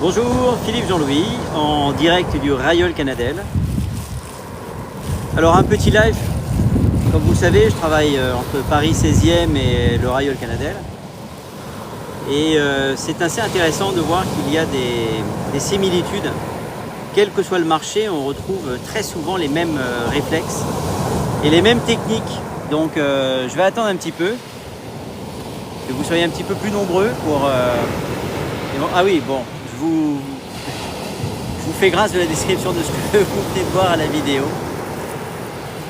Bonjour, Philippe Jean-Louis, en direct du Rayol Canadel. Alors un petit live, comme vous le savez, je travaille entre Paris 16e et le Rayol Canadel. Et c'est assez intéressant de voir qu'il y a des similitudes. Quel que soit le marché, on retrouve très souvent les mêmes réflexes et les mêmes techniques. Donc je vais attendre un petit peu, que vous soyez un petit peu plus nombreux pour... Ah oui, bon. Je vous fais grâce de la description de ce que vous venez de voir à la vidéo.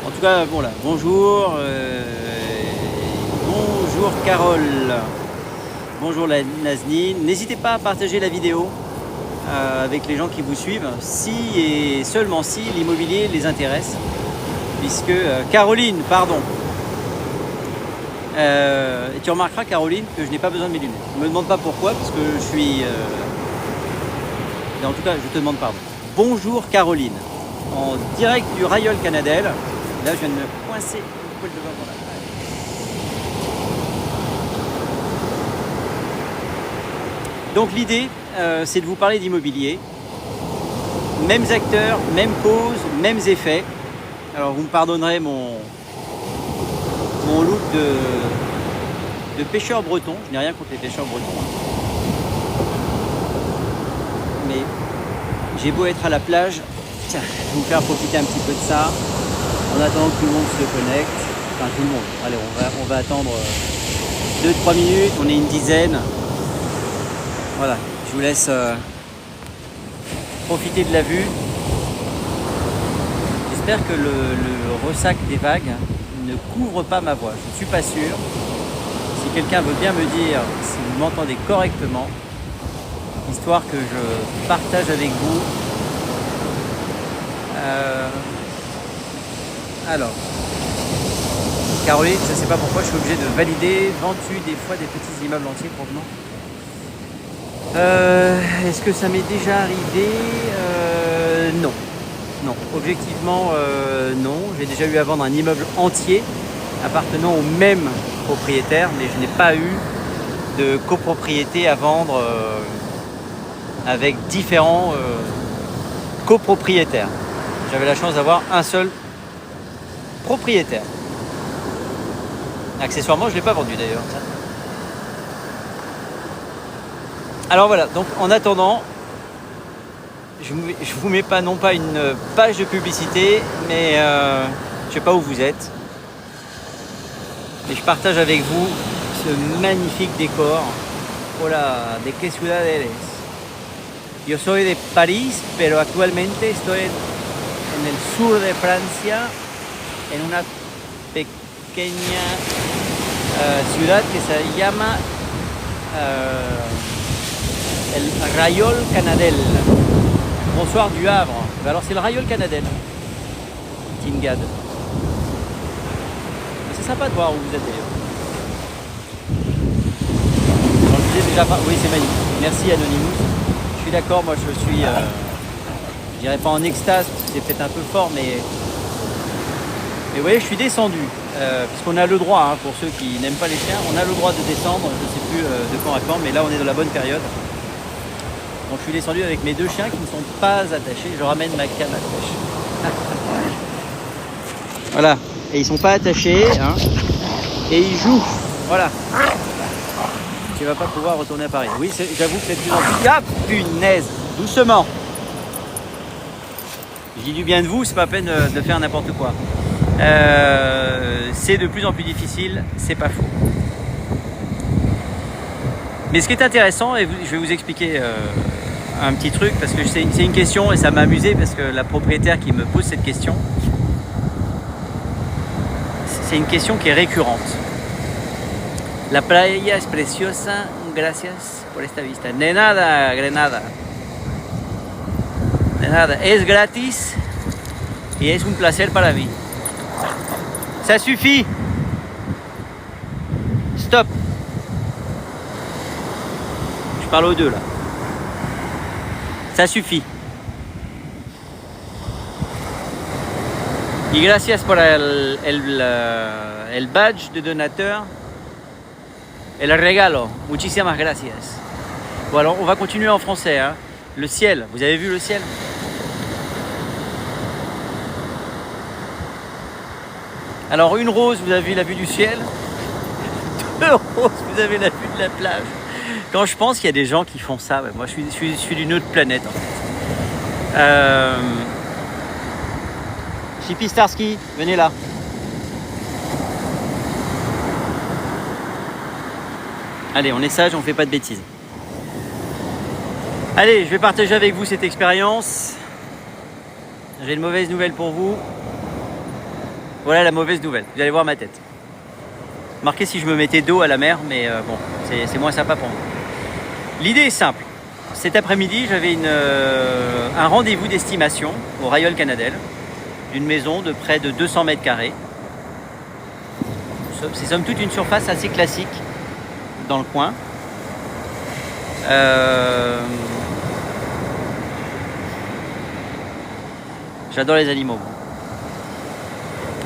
En tout cas, bon là, bonjour, bonjour Carole, bonjour Naznine. N'hésitez pas à partager la vidéo avec les gens qui vous suivent, si et seulement si l'immobilier les intéresse. Puisque, Caroline, pardon. Et tu remarqueras, Caroline, que je n'ai pas besoin de mes lunettes. Ne me demande pas pourquoi, parce que je suis... En tout cas, je te demande pardon. Bonjour Caroline, en direct du Rayol Canadel. Là, je viens de me coincer le poil devant la page. Donc l'idée, c'est de vous parler d'immobilier. Mêmes acteurs, mêmes causes, mêmes effets. Alors vous me pardonnerez mon look de pêcheur breton. Je n'ai rien contre les pêcheurs bretons. Mais j'ai beau être à la plage, tiens, je vais vous faire profiter un petit peu de ça en attendant que tout le monde se connecte. Enfin tout le monde. Allez, on va attendre 2-3 minutes, on est une dizaine. Voilà, je vous laisse profiter de la vue. J'espère que le ressac des vagues ne couvre pas ma voix. Je ne suis pas sûr. Si quelqu'un veut bien me dire si vous m'entendez correctement, histoire que je partage avec vous. Alors, Caroline, je ne sais pas pourquoi je suis obligé de valider. Vends-tu des fois des petits immeubles entiers provenant? Est-ce que ça m'est déjà arrivé? Non. Non, objectivement, non. J'ai déjà eu à vendre un immeuble entier appartenant au même propriétaire, mais je n'ai pas eu de copropriété à vendre avec différents copropriétaires. J'avais la chance d'avoir un seul propriétaire. Accessoirement, je ne l'ai pas vendu d'ailleurs. Alors voilà, donc en attendant, je vous mets pas non pas une page de publicité, mais je sais pas où vous êtes. Mais je partage avec vous ce magnifique décor. Hola, ¿de qué ciudad eres? Yo soy de París, pero actualmente estoy en el sur de Francia, en una pequeña ciudad que se llama el Rayol Canadel. Bonsoir du Havre. Alors c'est le Rayol Canadel. Tingade. C'est sympa de voir où vous êtes d'ailleurs. Je disais déjà pas. Oui, c'est magnifique. Merci Anonymous. Je suis d'accord, moi je suis, je dirais pas en extase, parce que c'est peut-être un peu fort, mais vous voyez, je suis descendu, puisqu'on a le droit, hein, pour ceux qui n'aiment pas les chiens, on a le droit de descendre, je ne sais plus de quand à quand, mais là on est dans la bonne période. Donc je suis descendu avec mes deux chiens qui ne sont pas attachés, je ramène ma canne à pêche. Voilà, et ils ne sont pas attachés, hein, et ils jouent, voilà. Tu vas pas pouvoir retourner à Paris. Oui, j'avoue que c'est de plus en plus... Ah, punaise! Doucement! Je dis du bien de vous, c'est pas la peine de faire n'importe quoi. C'est de plus en plus difficile, c'est pas faux. Mais ce qui est intéressant, et je vais vous expliquer un petit truc, parce que c'est une question, et ça m'a amusé, parce que la propriétaire qui me pose cette question, c'est une question qui est récurrente. La playa es preciosa, gracias por esta vista. De nada, Grenada. De nada. Es gratis y es un placer para mí. Ça suffit. Stop. Je parle aux deux là. Ça suffit. Y gracias por el badge de donateur. El regalo, muchísimas gracias. Bon alors on va continuer en français. Hein. Le ciel, vous avez vu le ciel? Alors une rose, vous avez la vue du ciel. 2 roses, vous avez la vue de la plage. Quand je pense qu'il y a des gens qui font ça, moi je suis d'une autre planète en fait. Chippy Starsky, venez là. Allez, on est sage, on fait pas de bêtises. Allez, je vais partager avec vous cette expérience. J'ai une mauvaise nouvelle pour vous. Voilà la mauvaise nouvelle, vous allez voir ma tête. Marquez si je me mettais dos à la mer, mais bon, c'est moins sympa pour moi. L'idée est simple. Cet après-midi, j'avais un rendez-vous d'estimation au Royal Canadel, d'une maison de près de 200 mètres carrés. C'est somme toute une surface assez classique dans le coin. J'adore les animaux.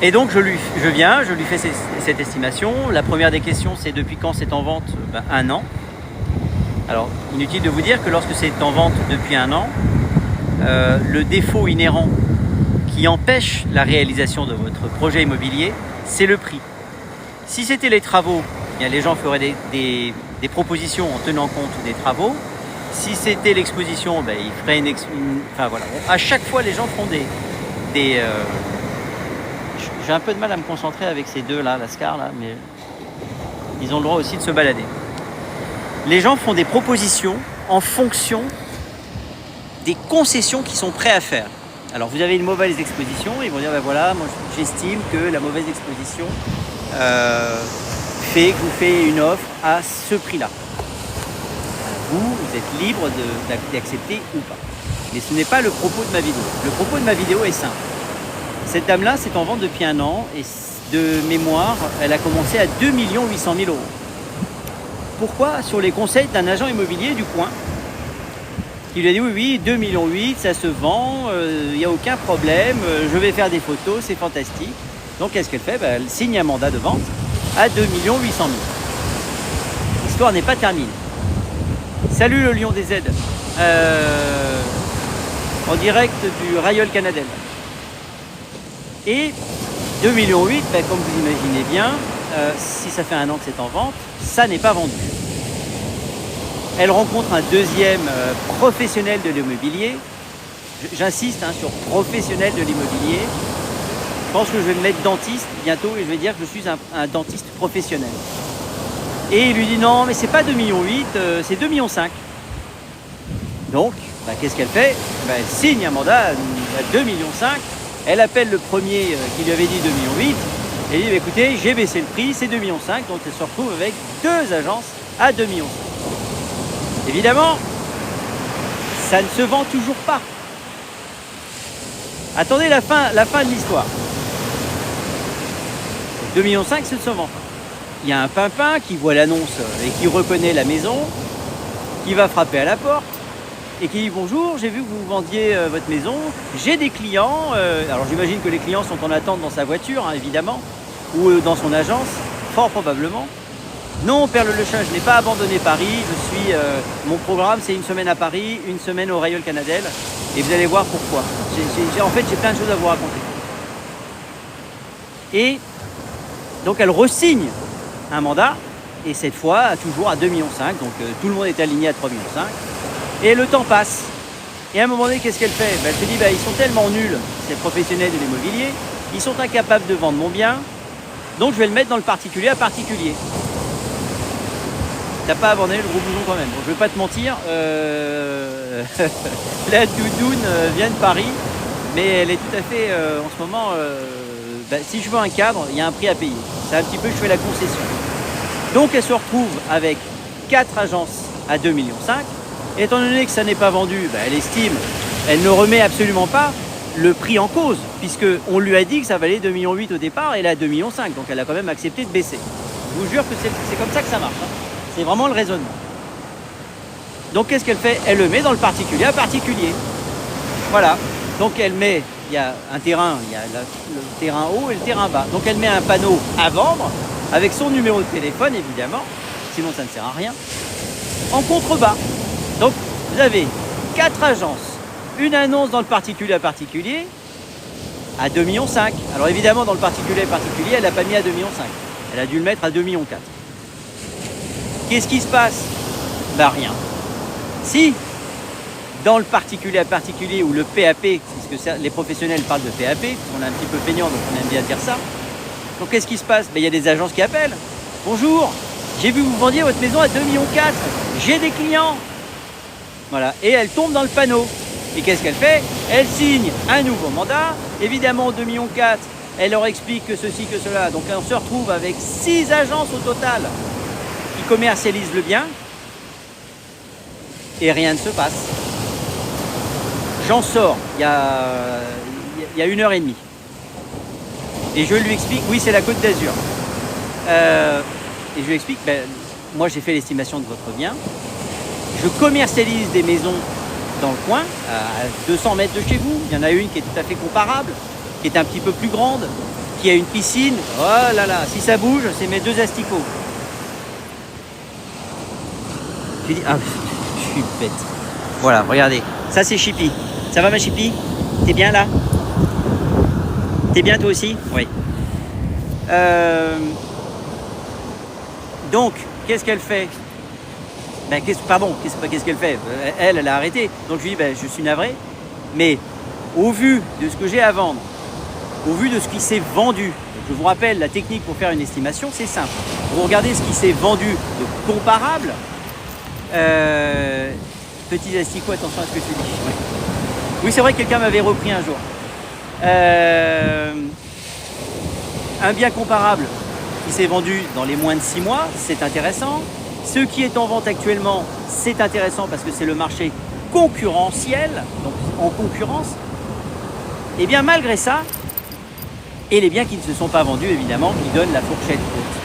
Et donc je lui fais cette estimation. La première des questions, c'est depuis quand c'est en vente? 1 an. Alors, inutile de vous dire que lorsque c'est en vente depuis 1 an, le défaut inhérent qui empêche la réalisation de votre projet immobilier, c'est le prix. Si c'était les travaux, eh bien, les gens feraient des propositions en tenant compte des travaux. Si c'était l'exposition, ben, ils feraient enfin voilà. À chaque fois, les gens font j'ai un peu de mal à me concentrer avec ces deux là, Lascar là, mais ils ont le droit aussi de se balader. Les gens font des propositions en fonction des concessions qu'ils sont prêts à faire. Alors vous avez une mauvaise exposition, ils vont dire ben voilà, moi j'estime que la mauvaise exposition fait que vous faites une offre à ce prix-là. Vous êtes libre d'accepter ou pas. Mais ce n'est pas le propos de ma vidéo. Le propos de ma vidéo est simple. Cette dame-là, c'est en vente depuis 1 an et de mémoire, elle a commencé à 2 800 000 €. Pourquoi? Sur les conseils d'un agent immobilier du coin qui lui a dit oui, 2,8 millions, ça se vend, il n'y a aucun problème, je vais faire des photos, c'est fantastique. Donc qu'est-ce qu'elle fait? Elle signe un mandat de vente à 2 800 000 €. L'histoire n'est pas terminée. Salut le Lion des aides, en direct du Royal Canadel. Et 2,8 millions, comme vous imaginez bien, si ça fait 1 an que c'est en vente, ça n'est pas vendu. Elle rencontre un deuxième professionnel de l'immobilier. J'insiste sur professionnel de l'immobilier. Je pense que je vais me mettre dentiste bientôt et je vais dire que je suis un dentiste professionnel. Et il lui dit non, mais c'est pas 2,8 millions, c'est 2,5 millions. Donc, qu'est-ce qu'elle fait? Elle signe un mandat à 2,5 millions. Elle appelle le premier qui lui avait dit 2,8 millions et il dit écoutez, j'ai baissé le prix, c'est 2,5 millions, donc elle se retrouve avec 2 agences à 2,5 millions. Évidemment, ça ne se vend toujours pas. Attendez la fin de l'histoire. 2,5 millions, ça ne se vend pas. Il y a un pimpin qui voit l'annonce et qui reconnaît la maison, qui va frapper à la porte et qui dit bonjour, j'ai vu que vous vendiez votre maison, j'ai des clients, alors j'imagine que les clients sont en attente dans sa voiture, évidemment, ou dans son agence, fort probablement. Non, Perle Lechat, je n'ai pas abandonné Paris, mon programme c'est 1 semaine à Paris, 1 semaine au Royal Canadel, et vous allez voir pourquoi. En fait, j'ai plein de choses à vous raconter. Et donc elle re-signe un mandat, et cette fois toujours à 2,5 millions, donc tout le monde est aligné à 3,5 millions. Et le temps passe. Et à un moment donné, qu'est-ce qu'elle fait? Elle se dit, ils sont tellement nuls, ces professionnels de l'immobilier, ils sont incapables de vendre mon bien, donc je vais le mettre dans le particulier à particulier. T'as pas abandonné le gros bouton quand même. Bon, je vais pas te mentir, la doudoune vient de Paris, mais elle est tout à fait, en ce moment, si je veux un cadre, il y a un prix à payer. C'est un petit peu, je fais la concession. Donc elle se retrouve avec 4 agences à 2,5 millions. Étant donné que ça n'est pas vendu, elle estime, elle ne remet absolument pas le prix en cause, puisqu'on lui a dit que ça valait 2,8 millions au départ, et elle est à 2,5 millions, donc elle a quand même accepté de baisser. Je vous jure que c'est comme ça que ça marche. C'est vraiment le raisonnement. Donc qu'est-ce qu'elle fait? Elle le met dans le particulier à particulier. Voilà. Donc elle met, il y a un terrain, il y a le terrain haut et le terrain bas. Donc elle met un panneau à vendre, avec son numéro de téléphone évidemment, sinon ça ne sert à rien, en contrebas. Donc vous avez 4 agences. Une annonce dans le particulier à particulier à 2,5 millions. Alors évidemment, dans le particulier à particulier, elle n'a pas mis à 2,5 millions. Elle a dû le mettre à 2,4 millions. Qu'est-ce qui se passe? Bah rien. Si, dans le particulier à particulier ou le PAP, puisque les professionnels parlent de PAP, on est un petit peu peignant donc on aime bien dire ça. Donc qu'est-ce qui se passe? Il y a des agences qui appellent. Bonjour, j'ai vu que vous vendiez votre maison à 2,4 millions. J'ai des clients. Voilà, et elle tombe dans le panneau. Et qu'est-ce qu'elle fait? Elle signe un nouveau mandat. Évidemment, 2,4 millions, elle leur explique que ceci, que cela. Donc on se retrouve avec 6 agences au total qui commercialisent le bien. Et rien ne se passe. J'en sors il y a 1h30. Et je lui explique, oui, c'est la Côte d'Azur. Et je lui explique, moi j'ai fait l'estimation de votre bien. Je commercialise des maisons dans le coin, à 200 mètres de chez vous. Il y en a une qui est tout à fait comparable, qui est un petit peu plus grande, qui a une piscine. Oh là là, si ça bouge, c'est mes 2 asticots. J'ai dit, ah, je suis bête. Voilà, regardez, ça c'est Chippy. Ça va ma Chippy? T'es bien là? T'es bien toi aussi? Oui. Donc, qu'est-ce qu'elle fait? Qu'est-ce qu'elle fait? Elle a arrêté. Donc je lui dis, je suis navré. Mais au vu de ce que j'ai à vendre, au vu de ce qui s'est vendu, je vous rappelle, la technique pour faire une estimation, c'est simple. Vous regardez ce qui s'est vendu de comparable. Petits asticots, attention à ce que tu dis. Oui, c'est vrai que quelqu'un m'avait repris un jour. Un bien comparable qui s'est vendu dans les moins de 6 mois, c'est intéressant. Ce qui est en vente actuellement, c'est intéressant parce que c'est le marché concurrentiel, donc en concurrence. Et bien malgré ça, et les biens qui ne se sont pas vendus, évidemment, qui donnent la fourchette haute.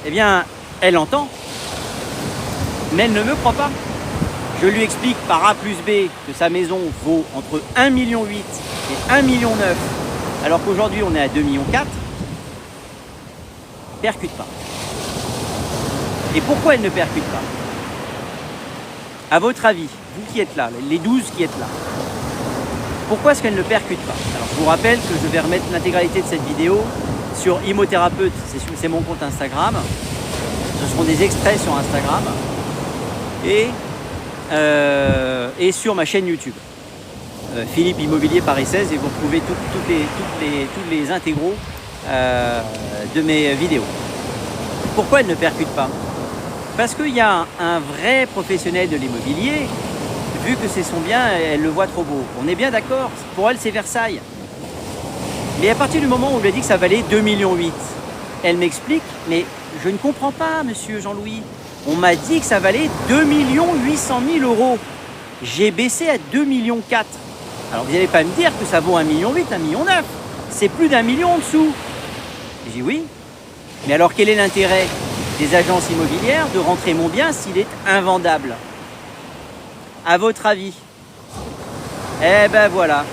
Eh bien, elle entend, mais elle ne me croit pas. Je lui explique par A plus B que sa maison vaut entre 1,8 million et 1,9 million, alors qu'aujourd'hui on est à 2,4 millions. Percute pas. Et pourquoi elle ne percute pas? À votre avis, vous qui êtes là, les 12 qui êtes là, pourquoi est-ce qu'elle ne percute pas? Alors je vous rappelle que je vais remettre l'intégralité de cette vidéo sur Immothérapeute, c'est mon compte Instagram. Ce seront des extraits sur Instagram et sur ma chaîne YouTube. Philippe Immobilier Paris 16 et vous retrouvez tous les intégraux de mes vidéos. Pourquoi elle ne percute pas? Parce qu'il y a un vrai professionnel de l'immobilier, vu que c'est son bien, elle le voit trop beau. On est bien d'accord, pour elle c'est Versailles. Mais à partir du moment où on lui a dit que ça valait 2,8 millions, elle m'explique, mais je ne comprends pas monsieur Jean-Louis. On m'a dit que ça valait 2 800 000 euros. J'ai baissé à 2,4 millions. Alors vous n'allez pas me dire que ça vaut 1,8 million, 1,9 million. C'est plus d'1 million en dessous. J'ai dit oui. Mais alors quel est l'intérêt des agences immobilières de rentrer mon bien s'il est invendable? À votre avis? Eh ben voilà.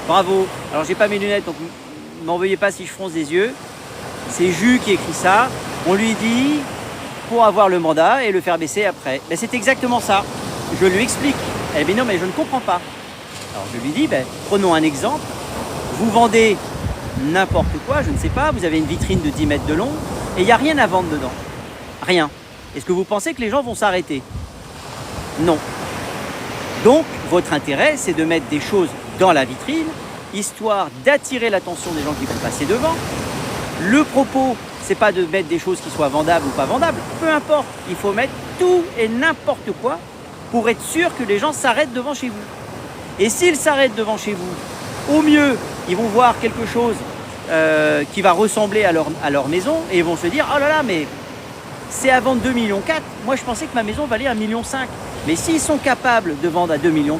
Bravo. Alors j'ai pas mes lunettes, donc ne m'envoyez pas si je fronce des yeux. C'est Jus qui écrit ça. On lui dit pour avoir le mandat et le faire baisser après. Ben, c'est exactement ça. Je lui explique. Elle dit non mais je ne comprends pas. Alors je lui dis, prenons un exemple. Vous vendez n'importe quoi, je ne sais pas, vous avez une vitrine de 10 mètres de long et il n'y a rien à vendre dedans. Rien. Est-ce que vous pensez que les gens vont s'arrêter? Non. Donc votre intérêt, c'est de mettre des choses dans la vitrine, histoire d'attirer l'attention des gens qui vont passer devant. Le propos, c'est pas de mettre des choses qui soient vendables ou pas vendables, peu importe. Il faut mettre tout et n'importe quoi pour être sûr que les gens s'arrêtent devant chez vous. Et s'ils s'arrêtent devant chez vous, au mieux, ils vont voir quelque chose qui va ressembler à leur maison et ils vont se dire « Oh là là, mais c'est à vendre 2,4 millions. Moi, je pensais que ma maison valait 1,5 million. » Mais s'ils sont capables de vendre à 2,4 millions,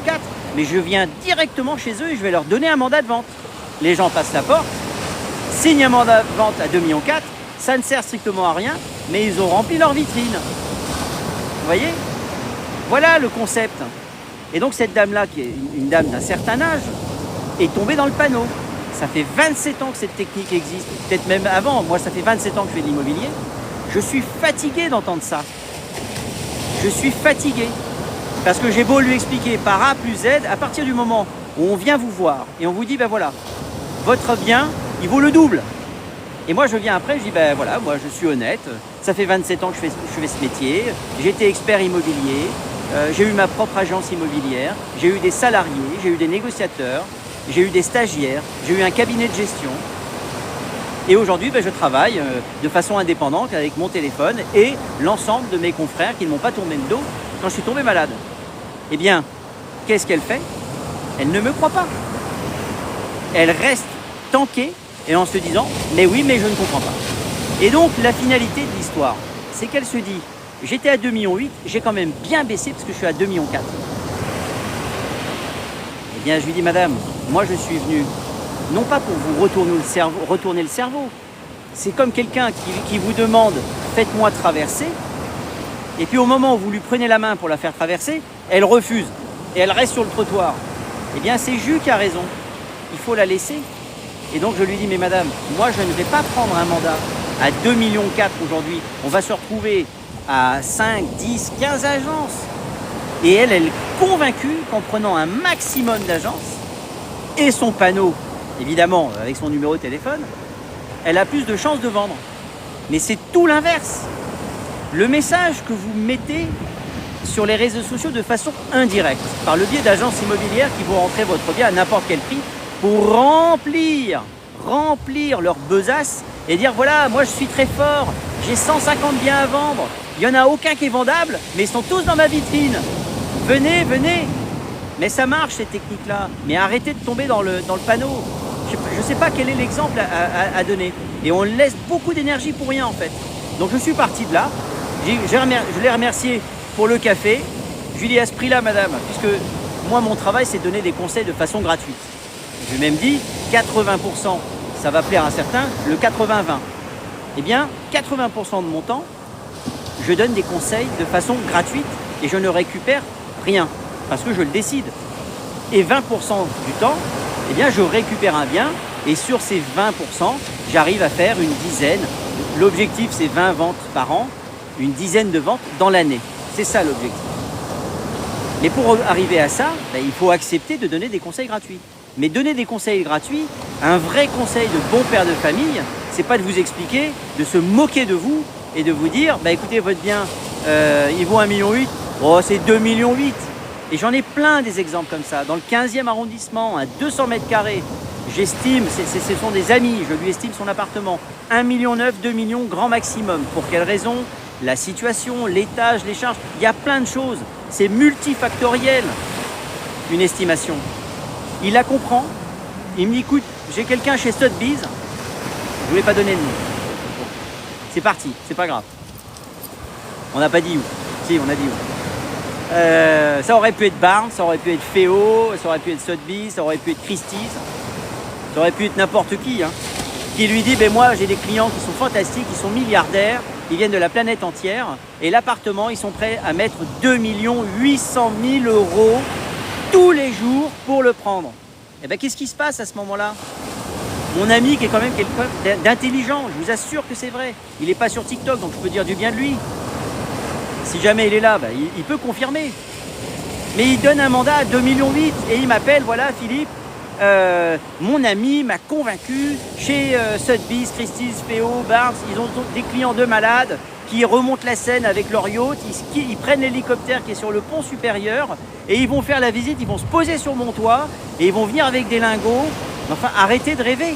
mais je viens directement chez eux et je vais leur donner un mandat de vente. Les gens passent la porte, signent un mandat de vente à 2,4 millions, ça ne sert strictement à rien, mais ils ont rempli leur vitrine. Vous voyez? Voilà le concept. Et donc cette dame-là, qui est une dame d'un certain âge, est tombée dans le panneau. Ça fait 27 ans que cette technique existe, peut-être même avant. Moi, ça fait 27 ans que je fais de l'immobilier. Je suis fatigué d'entendre ça. Je suis fatigué. Parce que j'ai beau lui expliquer par A plus Z, à partir du moment où on vient vous voir et on vous dit, ben voilà, votre bien, il vaut le double. Et moi, je viens après, je dis, ben voilà, moi, je suis honnête. Ça fait 27 ans que je fais ce métier. J'ai été expert immobilier. J'ai eu ma propre agence immobilière. J'ai eu des salariés, j'ai eu des négociateurs, j'ai eu des stagiaires, j'ai eu un cabinet de gestion. Et aujourd'hui, ben, je travaille de façon indépendante avec mon téléphone et l'ensemble de mes confrères qui ne m'ont pas tourné le dos quand je suis tombé malade. Eh bien, qu'est-ce qu'elle fait? Elle ne me croit pas. Elle reste tankée et en se disant « mais oui, mais je ne comprends pas ». Et donc, la finalité de l'histoire, c'est qu'elle se dit « j'étais à 2,8 millions, j'ai quand même bien baissé parce que je suis à 2,4 millions ». Eh bien, je lui dis « madame, moi je suis venu non pas pour vous retourner le cerveau, c'est comme quelqu'un qui vous demande « faites-moi traverser ». Et puis au moment où vous lui prenez la main pour la faire traverser, elle refuse et elle reste sur le trottoir. Eh bien, c'est Jus qui a raison, il faut la laisser. Et donc je lui dis, mais madame, moi je ne vais pas prendre un mandat à 2,4 millions aujourd'hui. On va se retrouver à 5, 10, 15 agences. Et elle est convaincue qu'en prenant un maximum d'agences et son panneau, évidemment avec son numéro de téléphone, elle a plus de chances de vendre. Mais c'est tout l'inverse. Le message que vous mettez sur les réseaux sociaux de façon indirecte, par le biais d'agences immobilières qui vont rentrer votre bien à n'importe quel prix, pour remplir leur besace et dire voilà, moi je suis très fort, j'ai 150 biens à vendre, il n'y en a aucun qui est vendable, mais ils sont tous dans ma vitrine. Venez, venez. Mais ça marche ces techniques-là, mais arrêtez de tomber dans le panneau. Je ne sais pas quel est l'exemple à donner. Et on laisse beaucoup d'énergie pour rien en fait. Donc je suis parti de là, je l'ai remercié pour le café. Je lui ai dit à ce prix-là, madame, puisque moi mon travail c'est de donner des conseils de façon gratuite. Je lui ai même dit 80%, ça va plaire à certains, le 80-20. Eh bien, 80% de mon temps, je donne des conseils de façon gratuite et je ne récupère rien parce que je le décide. Et 20% du temps, eh bien, je récupère un bien et sur ces 20%, j'arrive à faire une dizaine. L'objectif, c'est 20 ventes par an, une dizaine de ventes dans l'année. C'est ça l'objectif. Mais pour arriver à ça, il faut accepter de donner des conseils gratuits. Mais donner des conseils gratuits, un vrai conseil de bon père de famille, c'est pas de vous expliquer, de se moquer de vous et de vous dire, écoutez, votre bien, il vaut 1,8 million, oh, c'est 2,8 millions. Et j'en ai plein des exemples comme ça. Dans le 15e arrondissement, à 200 mètres carrés, j'estime, ce sont des amis, je lui estime son appartement, 1,9 million, 2 millions, grand maximum. Pour quelle raison? La situation, l'étage, les charges, il y a plein de choses. C'est multifactoriel, une estimation. Il la comprend, il me dit, écoute, j'ai quelqu'un chez Sotheby's, je voulais pas donner de nom. C'est parti, c'est pas grave. On n'a pas dit où. Si, on a dit où. Ça aurait pu être Barnes, ça aurait pu être Féo, ça aurait pu être Sotheby's, ça aurait pu être Christie's, ça aurait pu être n'importe qui. Qui lui dit, moi j'ai des clients qui sont fantastiques, qui sont milliardaires, ils viennent de la planète entière, et l'appartement, ils sont prêts à mettre 2 800 000 € tous les jours pour le prendre. Et qu'est-ce qui se passe à ce moment-là? Mon ami qui est quand même quelqu'un d'intelligent, je vous assure que c'est vrai. Il n'est pas sur TikTok, donc je peux dire du bien de lui. Si jamais il est là, il peut confirmer. Mais il donne un mandat à 2,8 millions et il m'appelle, voilà Philippe, mon ami m'a convaincu chez Sotheby's, Christie's, Féo, Barnes, ils ont des clients de malades qui remontent la Seine avec leur yacht, ils prennent l'hélicoptère qui est sur le pont supérieur et ils vont faire la visite, ils vont se poser sur mon toit et ils vont venir avec des lingots. Enfin, arrêtez de rêver.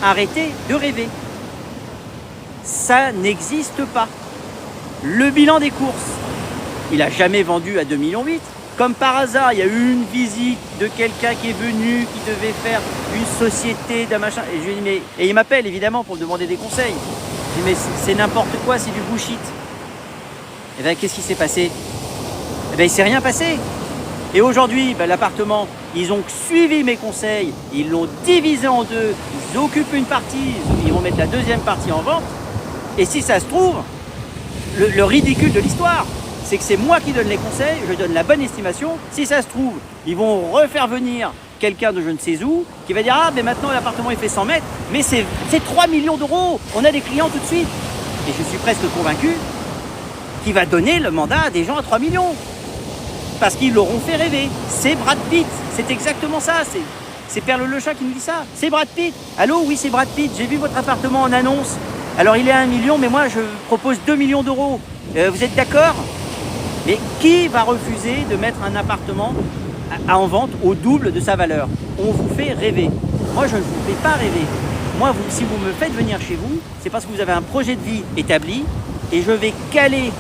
Arrêtez de rêver. Ça n'existe pas. Le bilan des courses, il n'a jamais vendu à 2,8 millions. Comme par hasard, il y a eu une visite de quelqu'un qui est venu, qui devait faire une société d'un machin. Et je lui dis, et il m'appelle évidemment pour me demander des conseils. Je lui dis, mais c'est n'importe quoi, c'est du bullshit. Et bien, qu'est-ce qui s'est passé? Eh bien, il ne s'est rien passé. Et aujourd'hui, l'appartement, ils ont suivi mes conseils, ils l'ont divisé en deux, ils occupent une partie, ils vont mettre la deuxième partie en vente. Et si ça se trouve, le ridicule de l'histoire, c'est que c'est moi qui donne les conseils, je donne la bonne estimation. Si ça se trouve, ils vont refaire venir quelqu'un de je ne sais où, qui va dire « Ah, mais maintenant l'appartement il fait 100 mètres, mais c'est 3 millions d'euros, on a des clients tout de suite. » Et je suis presque convaincu qu'il va donner le mandat à des gens à 3 millions. parce qu'ils l'auront fait rêver. C'est Brad Pitt, c'est exactement ça. C'est Perle le chat qui nous dit ça. C'est Brad Pitt. Allô, oui, c'est Brad Pitt. J'ai vu votre appartement en annonce. Alors, il est à 1 million, mais moi, je propose 2 millions d'euros. Vous êtes d'accord? Mais qui va refuser de mettre un appartement en vente au double de sa valeur? On vous fait rêver. Moi, je ne vous fais pas rêver. Moi, si vous me faites venir chez vous, c'est parce que vous avez un projet de vie établi et je vais caler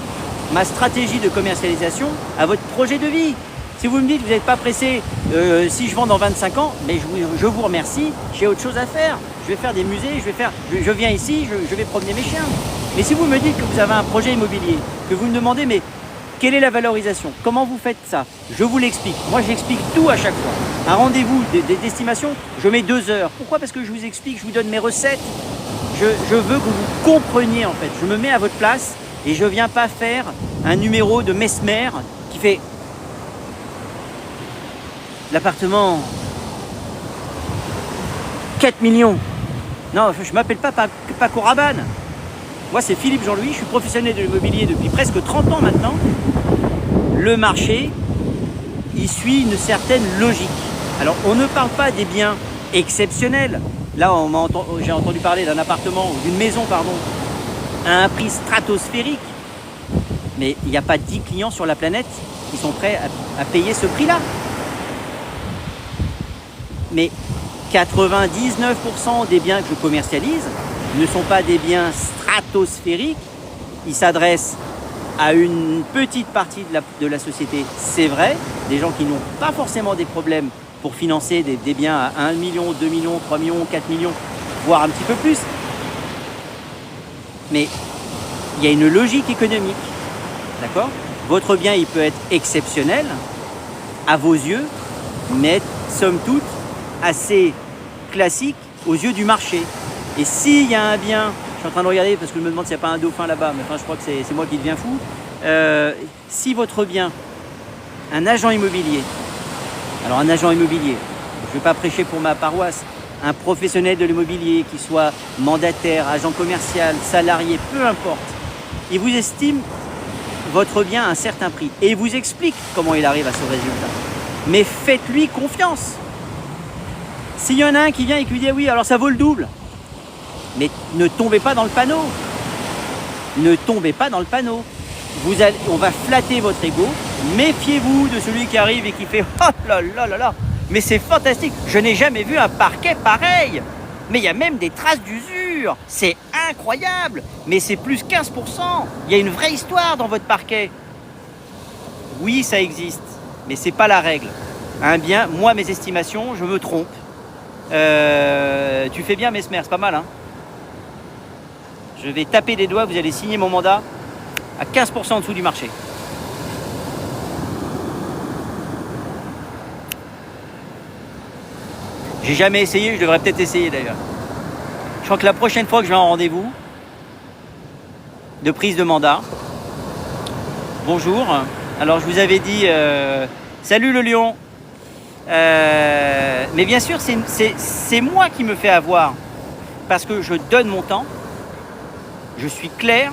ma stratégie de commercialisation à votre projet de vie. Si vous me dites que vous n'êtes pas pressé, si je vends dans 25 ans, mais je vous remercie, j'ai autre chose à faire. Je vais faire des musées, je viens ici, je vais promener mes chiens. Mais si vous me dites que vous avez un projet immobilier, que vous me demandez, mais quelle est la valorisation? Comment vous faites ça? Je vous l'explique. Moi, j'explique tout à chaque fois. Un rendez-vous d'estimation, je mets 2 heures. Pourquoi? Parce que je vous explique, je vous donne mes recettes. Je veux que vous compreniez, en fait. Je me mets à votre place et je ne viens pas faire un numéro de Mesmer qui fait l'appartement 4 millions. Non, je ne m'appelle pas Paco Rabanne. Moi, c'est Philippe Jean-Louis, je suis professionnel de l'immobilier depuis presque 30 ans maintenant. Le marché, il suit une certaine logique. Alors, on ne parle pas des biens exceptionnels. Là, j'ai entendu parler d'un appartement, ou d'une maison, pardon, à un prix stratosphérique. Mais il n'y a pas 10 clients sur la planète qui sont prêts à payer ce prix-là. Mais 99% des biens que je commercialise ne sont pas des biens stratosphériques. Ils s'adressent à une petite partie de la société, c'est vrai, des gens qui n'ont pas forcément des problèmes pour financer des biens à 1 million, 2 millions, 3 millions, 4 millions, voire un petit peu plus. Mais il y a une logique économique, d'accord? Votre bien, il peut être exceptionnel à vos yeux, mais somme toute assez classique aux yeux du marché. Et s'il y a un bien, je suis en train de regarder parce que je me demande s'il n'y a pas un dauphin là-bas, mais enfin je crois que c'est moi qui deviens fou. Si votre bien, un agent immobilier, alors un agent immobilier, je ne vais pas prêcher pour ma paroisse, un professionnel de l'immobilier qui soit mandataire, agent commercial, salarié, peu importe, il vous estime votre bien à un certain prix et il vous explique comment il arrive à ce résultat. Mais faites-lui confiance. S'il y en a un qui vient et qui lui dit oui, alors ça vaut le double, mais ne tombez pas dans le panneau. Ne tombez pas dans le panneau. On va flatter votre ego. Méfiez-vous de celui qui arrive et qui fait oh là là là là, mais c'est fantastique, je n'ai jamais vu un parquet pareil. Mais il y a même des traces d'usure. C'est incroyable. Mais c'est plus 15%. Il y a une vraie histoire dans votre parquet. Oui, ça existe, mais c'est pas la règle. Un bien, moi, mes estimations, je me trompe. Tu fais bien, Mesmer, c'est pas mal, hein. Je vais taper des doigts, vous allez signer mon mandat à 15% en dessous du marché. J'ai jamais essayé, je devrais peut-être essayer d'ailleurs. Je crois que la prochaine fois que je vais en rendez-vous de prise de mandat, bonjour, alors je vous avais dit salut le lion, mais bien sûr c'est moi qui me fais avoir parce que je donne mon temps, je suis clair,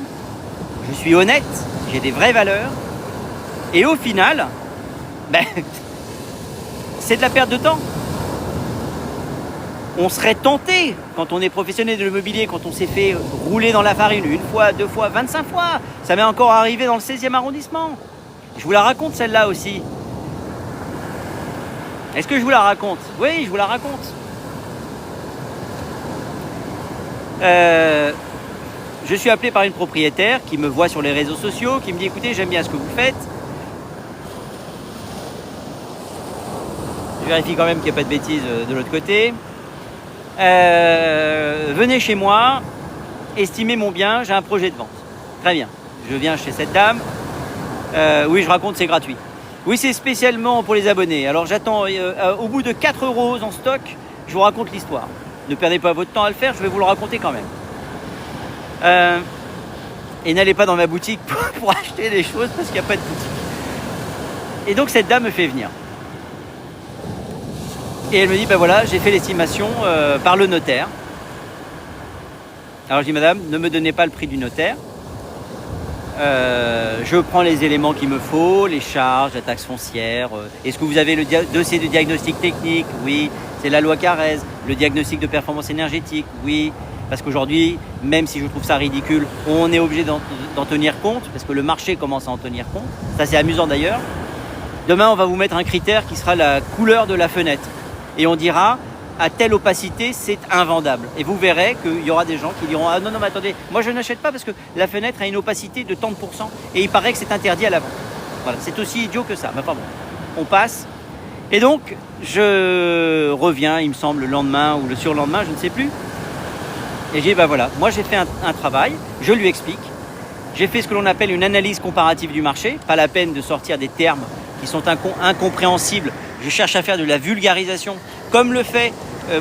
je suis honnête, j'ai des vraies valeurs et au final, c'est de la perte de temps. On serait tenté, quand on est professionnel de l'immobilier, quand on s'est fait rouler dans la farine 1 fois, 2 fois, 25 fois. Ça m'est encore arrivé dans le 16e arrondissement. Je vous la raconte celle-là aussi. Est-ce que je vous la raconte? Oui, je vous la raconte. Je suis appelé par une propriétaire qui me voit sur les réseaux sociaux, qui me dit écoutez, j'aime bien ce que vous faites. Je vérifie quand même qu'il n'y a pas de bêtises de l'autre côté. Venez chez moi, estimez mon bien, j'ai un projet de vente. Très bien, je viens chez cette dame. Oui, je raconte, c'est gratuit. Oui, c'est spécialement pour les abonnés. Alors j'attends, au bout de 4 € en stock, je vous raconte l'histoire. Ne perdez pas votre temps à le faire, je vais vous le raconter quand même. Et n'allez pas dans ma boutique pour acheter des choses parce qu'il n'y a pas de boutique. Et donc cette dame me fait venir. Et elle me dit, ben voilà, j'ai fait l'estimation par le notaire. Alors je dis, madame, ne me donnez pas le prix du notaire. Je prends les éléments qu'il me faut, les charges, la taxe foncière. Est-ce que vous avez le dossier de diagnostic technique? Oui. C'est la loi Carrez. Le diagnostic de performance énergétique? Oui. Parce qu'aujourd'hui, même si je trouve ça ridicule, on est obligé d'en tenir compte, parce que le marché commence à en tenir compte. Ça, c'est amusant d'ailleurs. Demain, on va vous mettre un critère qui sera la couleur de la fenêtre. Et on dira, à telle opacité, c'est invendable. Et vous verrez qu'il y aura des gens qui diront, ah non, non, mais attendez, moi je n'achète pas parce que la fenêtre a une opacité de tant de pourcents et il paraît que c'est interdit à la vente. Voilà, c'est aussi idiot que ça. Mais enfin bon, on passe. Et donc, je reviens, il me semble, le lendemain ou le surlendemain, je ne sais plus. Et j'ai dit, ben voilà, moi j'ai fait un travail, je lui explique. J'ai fait ce que l'on appelle une analyse comparative du marché. Pas la peine de sortir des termes qui sont incompréhensibles. Je cherche à faire de la vulgarisation, comme le fait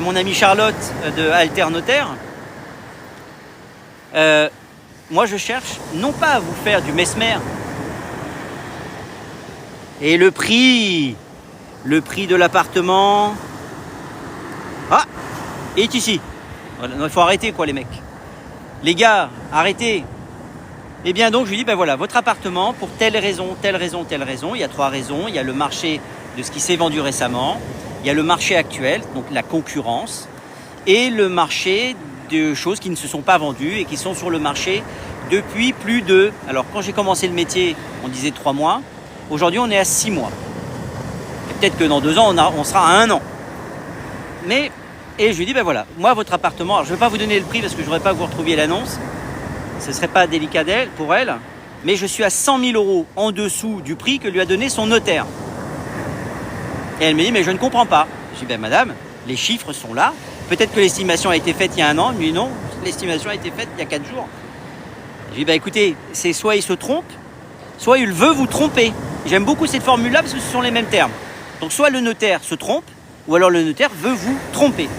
mon amie Charlotte de Alter Notaire. Moi, je cherche non pas à vous faire du mesmer. Et le prix de l'appartement, est ici. Il faut arrêter quoi les mecs. Les gars, arrêtez. Et bien donc je lui dis, ben voilà, votre appartement, pour telle raison, telle raison, telle raison, il y a 3 raisons. Il y a le marché de ce qui s'est vendu récemment, il y a le marché actuel, donc la concurrence, et le marché de choses qui ne se sont pas vendues et qui sont sur le marché depuis plus de... Alors quand j'ai commencé le métier, on disait 3 mois, aujourd'hui on est à 6 mois. Et peut-être que dans 2 ans, on sera à 1 an. Et je lui dis, ben voilà, moi votre appartement, alors je ne vais pas vous donner le prix parce que je ne voudrais pas que vous retrouviez l'annonce, ce ne serait pas délicat pour elle, mais je suis à 100 000 € en dessous du prix que lui a donné son notaire. Et elle me dit, mais je ne comprends pas. Je dis, ben madame, les chiffres sont là, peut-être que l'estimation a été faite il y a 1 an, elle me dit non, l'estimation a été faite il y a 4 jours. Je dis, ben écoutez, c'est soit il se trompe, soit il veut vous tromper. J'aime beaucoup cette formule-là parce que ce sont les mêmes termes. Donc soit le notaire se trompe, ou alors le notaire veut vous tromper.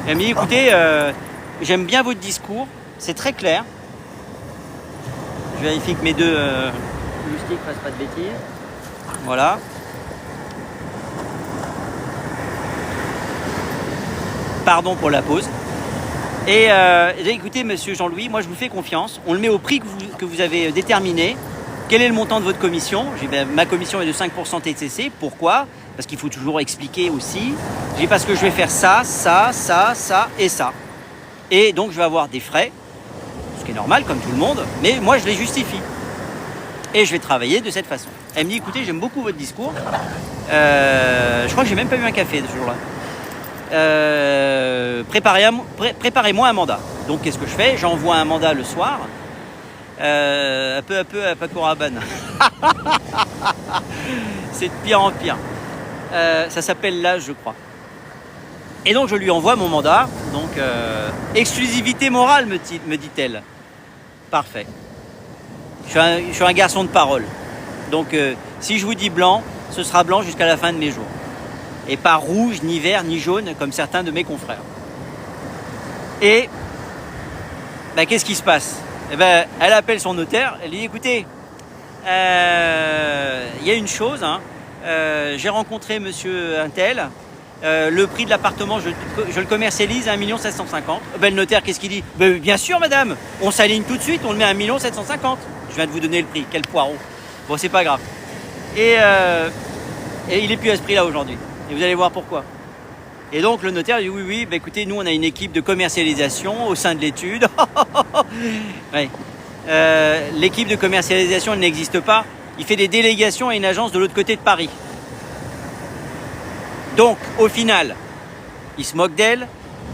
Elle me dit, écoutez, j'aime bien votre discours, c'est très clair. Je vérifie que mes 2 loustiques ne fassent pas de bêtises. Voilà. Pardon pour la pause. Et écoutez, monsieur Jean-Louis, moi je vous fais confiance. On le met au prix que vous avez déterminé. Quel est le montant de votre commission? J'ai dit, ben, ma commission est de 5% TTC. Pourquoi? Parce qu'il faut toujours expliquer aussi. J'ai dit, parce que je vais faire ça, ça, ça, ça et ça. Et donc je vais avoir des frais, ce qui est normal comme tout le monde, mais moi je les justifie. Et je vais travailler de cette façon. Elle me dit, écoutez, j'aime beaucoup votre discours. Je crois que j'ai même pas eu un café ce jour-là. Préparez-moi un mandat. Donc qu'est-ce que je fais? J'envoie un mandat le soir, peu à peu à Paco Rabanne. C'est de pire en pire. Ça s'appelle l'âge, je crois. Et donc je lui envoie mon mandat. Donc exclusivité morale, me dit-elle. Parfait. Je suis un garçon de parole. Donc si je vous dis blanc, ce sera blanc jusqu'à la fin de mes jours. Et pas rouge, ni vert, ni jaune, comme certains de mes confrères. Et ben, qu'est-ce qui se passe? Eh ben, elle appelle son notaire, elle dit, écoutez, il y a une chose, hein, j'ai rencontré monsieur Untel, le prix de l'appartement, je le commercialise à 1 750 000. Ben, le notaire, qu'est-ce qu'il dit? Ben, bien sûr, madame, on s'aligne tout de suite, on le met à 1 750 000. Je viens de vous donner le prix, quel poireau. Bon, c'est pas grave. Et il n'est plus à ce prix-là aujourd'hui. Et vous allez voir pourquoi. Et donc le notaire dit, oui, bah, écoutez, nous on a une équipe de commercialisation au sein de l'étude. Ouais. L'équipe de commercialisation, elle n'existe pas. Il fait des délégations à une agence de l'autre côté de Paris. Donc, au final, il se moque d'elle.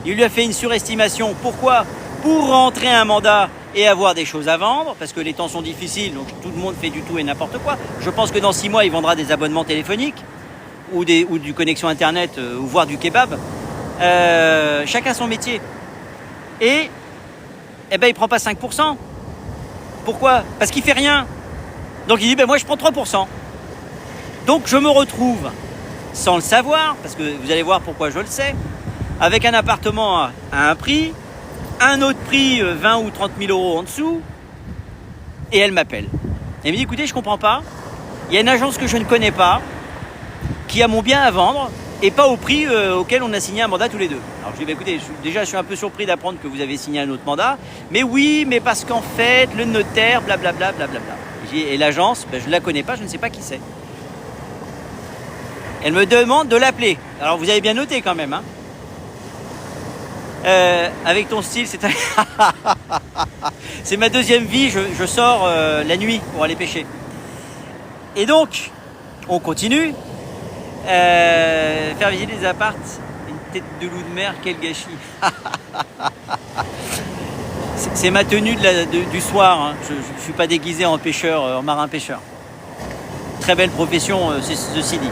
Il lui a fait une surestimation. Pourquoi? Pour rentrer un mandat et avoir des choses à vendre, parce que les temps sont difficiles, donc tout le monde fait du tout et n'importe quoi. Je pense que dans 6 mois, il vendra des abonnements téléphoniques ou du connexion internet, ou voire du kebab. Chacun son métier. Et eh ben, il prend pas 5%. Pourquoi? Parce qu'il fait rien. Donc il dit, ben, moi je prends 3%. Donc je me retrouve, sans le savoir, parce que vous allez voir pourquoi je le sais, avec un appartement à un prix, un autre prix 20 ou 30 000 € en dessous, et elle m'appelle. Elle me dit, écoutez, je comprends pas, il y a une agence que je ne connais pas, qui a mon bien à vendre, et pas au prix auquel on a signé un mandat tous les deux. Alors je dis, bah, écoutez, déjà je suis un peu surpris d'apprendre que vous avez signé un autre mandat, mais oui, mais parce qu'en fait, le notaire, blablabla, blablabla. Et l'agence, bah, je ne la connais pas, je ne sais pas qui c'est. Elle me demande de l'appeler. Alors vous avez bien noté quand même, hein. Avec ton style, c'est ma deuxième vie, je sors la nuit pour aller pêcher. Et donc, on continue. Faire visiter des apparts, une tête de loup de mer, quel gâchis. C'est ma tenue du soir, hein. Je ne suis pas déguisé en pêcheur, en marin pêcheur. Très belle profession, ceci dit.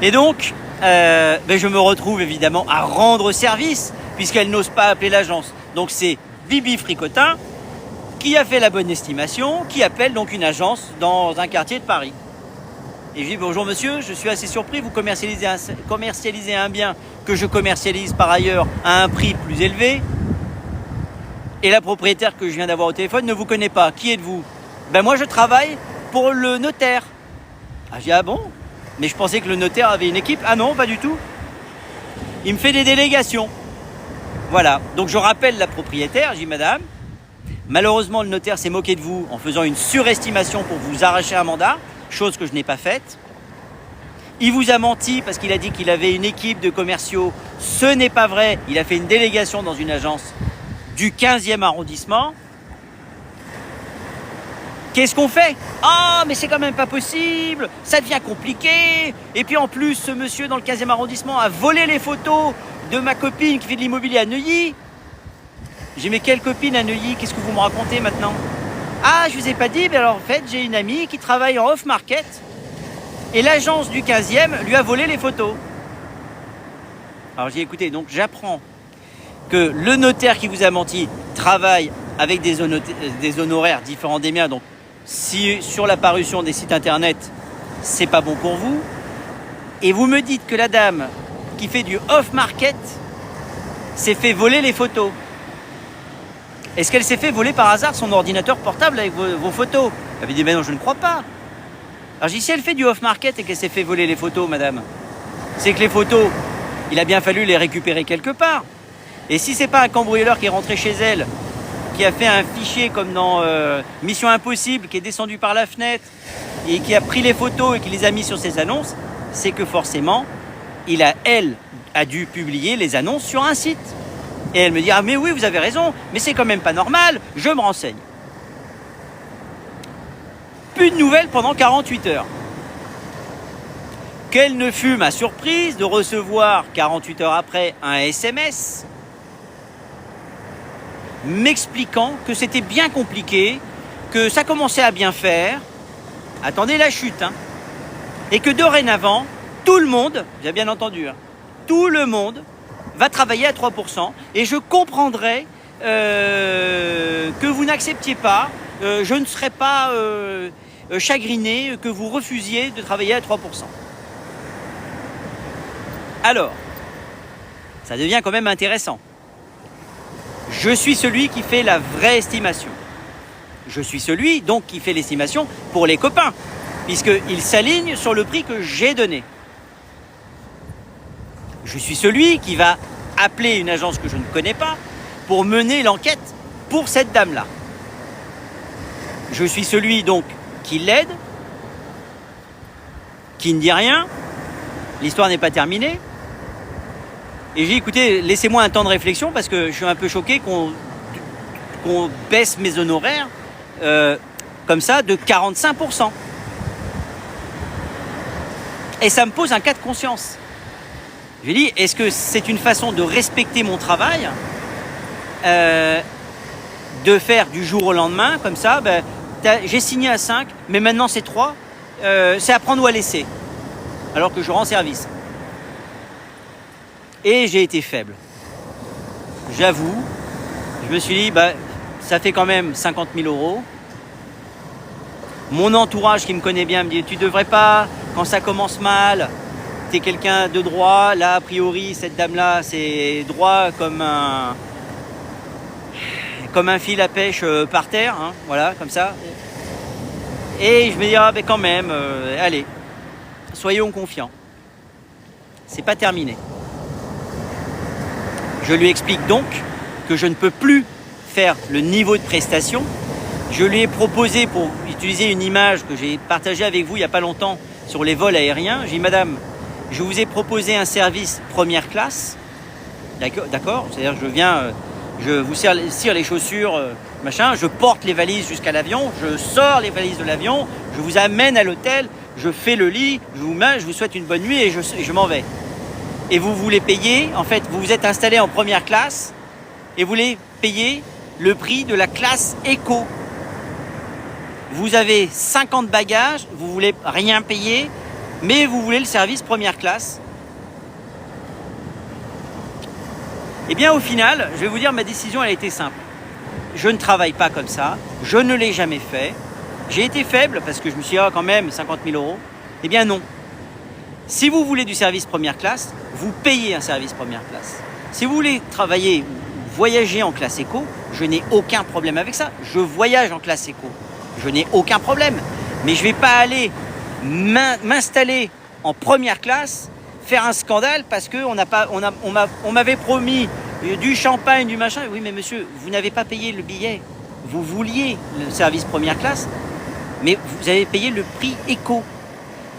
Et donc, je me retrouve évidemment à rendre service, puisqu'elle n'ose pas appeler l'agence. Donc c'est Bibi Fricotin qui a fait la bonne estimation, qui appelle donc une agence dans un quartier de Paris. Et je dis, bonjour monsieur, je suis assez surpris, vous commercialisez un bien que je commercialise par ailleurs à un prix plus élevé. Et la propriétaire que je viens d'avoir au téléphone ne vous connaît pas. Qui êtes-vous? Ben moi je travaille pour le notaire. Ah, je dis, ah bon? Mais je pensais que le notaire avait une équipe. Ah non, pas du tout. Il me fait des délégations. Voilà, donc je rappelle la propriétaire, je dis, madame, malheureusement le notaire s'est moqué de vous en faisant une surestimation pour vous arracher un mandat, chose que je n'ai pas faite. Il vous a menti parce qu'il a dit qu'il avait une équipe de commerciaux. Ce n'est pas vrai, il a fait une délégation dans une agence du 15e arrondissement. Qu'est-ce qu'on fait? Ah, mais c'est quand même pas possible, ça devient compliqué. Et puis en plus, ce monsieur dans le 15e arrondissement a volé les photos de ma copine qui fait de l'immobilier à Neuilly. J'ai mais quelle copine à Neuilly? Qu'est-ce que vous me racontez maintenant? Ah, je vous ai pas dit, mais alors en fait, j'ai une amie qui travaille en off-market et l'agence du 15e lui a volé les photos. Alors j'ai écouté, donc j'apprends que le notaire qui vous a menti travaille avec des honoraires différents des miens. Donc si sur la parution des sites internet, c'est pas bon pour vous. Et vous me dites que la dame qui fait du off-market s'est fait voler les photos. Est-ce qu'elle s'est fait voler par hasard son ordinateur portable avec vos photos? Elle avait dit, mais non, je ne crois pas. Alors j'ai dit, si elle fait du off-market et qu'elle s'est fait voler les photos, madame, c'est que les photos, il a bien fallu les récupérer quelque part. Et si c'est pas un cambrioleur qui est rentré chez elle, qui a fait un fichier comme dans Mission Impossible, qui est descendu par la fenêtre et qui a pris les photos et qui les a mis sur ses annonces, c'est que forcément, elle a dû publier les annonces sur un site. Et elle me dit, ah mais oui, vous avez raison, mais c'est quand même pas normal, je me renseigne. Plus de nouvelles pendant 48 heures. Quelle ne fut ma surprise de recevoir 48 heures après un SMS m'expliquant que c'était bien compliqué, que ça commençait à bien faire. Attendez la chute, hein. Et que dorénavant, tout le monde, vous avez bien entendu, hein, tout le monde va travailler à 3%. Et je comprendrai que vous n'acceptiez pas, je ne serais pas chagriné que vous refusiez de travailler à 3%. Alors, ça devient quand même intéressant. Je suis celui qui fait la vraie estimation. Je suis celui donc qui fait l'estimation pour les copains, puisqu'ils s'alignent sur le prix que j'ai donné. Je suis celui qui va appeler une agence que je ne connais pas pour mener l'enquête pour cette dame-là. Je suis celui donc qui l'aide, qui ne dit rien. L'histoire n'est pas terminée. Et j'ai dit, écoutez, laissez-moi un temps de réflexion parce que je suis un peu choqué qu'on baisse mes honoraires comme ça de 45%. Et ça me pose un cas de conscience. J'ai dit, est-ce que c'est une façon de respecter mon travail, de faire du jour au lendemain, comme ça, j'ai signé à 5, mais maintenant c'est 3, c'est à prendre ou à laisser, alors que je rends service. Et j'ai été faible. J'avoue, je me suis dit, ça fait quand même 50 000 euros. Mon entourage qui me connaît bien me dit, tu devrais pas, quand ça commence mal, t'es quelqu'un de droit. Là, a priori, cette dame-là, c'est droit comme un fil à pêche par terre, hein, voilà, comme ça. Et je me dis, quand même, allez, soyons confiants. c'est pas terminé. Je lui explique donc que je ne peux plus faire le niveau de prestation. Je lui ai proposé, pour utiliser une image que j'ai partagée avec vous il n'y a pas longtemps sur les vols aériens, j'ai dit madame, je vous ai proposé un service première classe, d'accord, c'est-à-dire je viens, je vous cire les chaussures, machin, je porte les valises jusqu'à l'avion, je sors les valises de l'avion, je vous amène à l'hôtel, je fais le lit, je vous souhaite une bonne nuit et je m'en vais. Et vous voulez payer, en fait, vous vous êtes installé en première classe et vous voulez payer le prix de la classe éco. Vous avez 50 bagages, vous voulez rien payer, mais vous voulez le service première classe. Eh bien, au final, je vais vous dire, ma décision, elle a été simple. Je ne travaille pas comme ça, je ne l'ai jamais fait. J'ai été faible parce que je me suis dit, quand même, 50 000 euros. Eh bien, non. Si vous voulez du service première classe, vous payez un service première classe. Si vous voulez travailler, voyager en classe éco, je n'ai aucun problème avec ça. Je voyage en classe éco. Je n'ai aucun problème. Mais je ne vais pas aller m'installer en première classe, faire un scandale parce qu'on m'avait promis du champagne, du machin. Oui, mais monsieur, vous n'avez pas payé le billet. Vous vouliez le service première classe, mais vous avez payé le prix éco.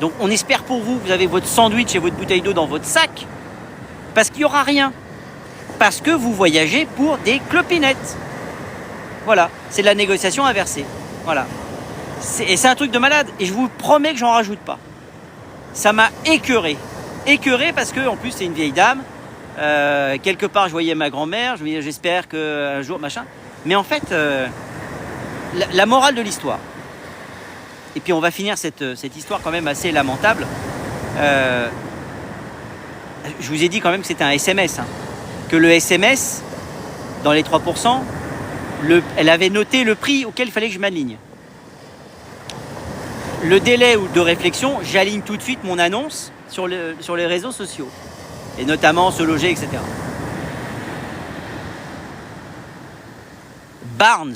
Donc on espère pour vous, vous avez votre sandwich et votre bouteille d'eau dans votre sac, parce qu'il n'y aura rien. Parce que vous voyagez pour des clopinettes. Voilà, c'est de la négociation inversée. Voilà. Et c'est un truc de malade. Et je vous promets que j'en rajoute pas. Ça m'a écœuré. Écœuré parce que, en plus, c'est une vieille dame. Quelque part, je voyais ma grand-mère. Je me disais, j'espère qu'un jour, machin. Mais en fait, la morale de l'histoire. Et puis, on va finir cette histoire quand même assez lamentable. Je vous ai dit quand même que c'était un SMS. Hein. Que le SMS, dans les 3%, elle avait noté le prix auquel il fallait que je m'aligne. Le délai de réflexion, j'aligne tout de suite mon annonce sur les réseaux sociaux. Et notamment Se Loger, etc. Barnes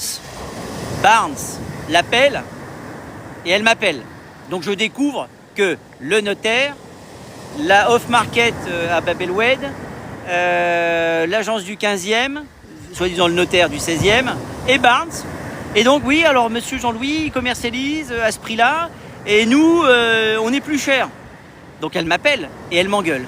l'appelle et elle m'appelle. Donc je découvre que le notaire, la off-market à Babelwed, l'agence du 15e, soi-disant le notaire du 16e, et Barnes. Et donc oui, alors monsieur Jean-Louis commercialise à ce prix-là, et nous, on est plus cher. Donc elle m'appelle et elle m'engueule.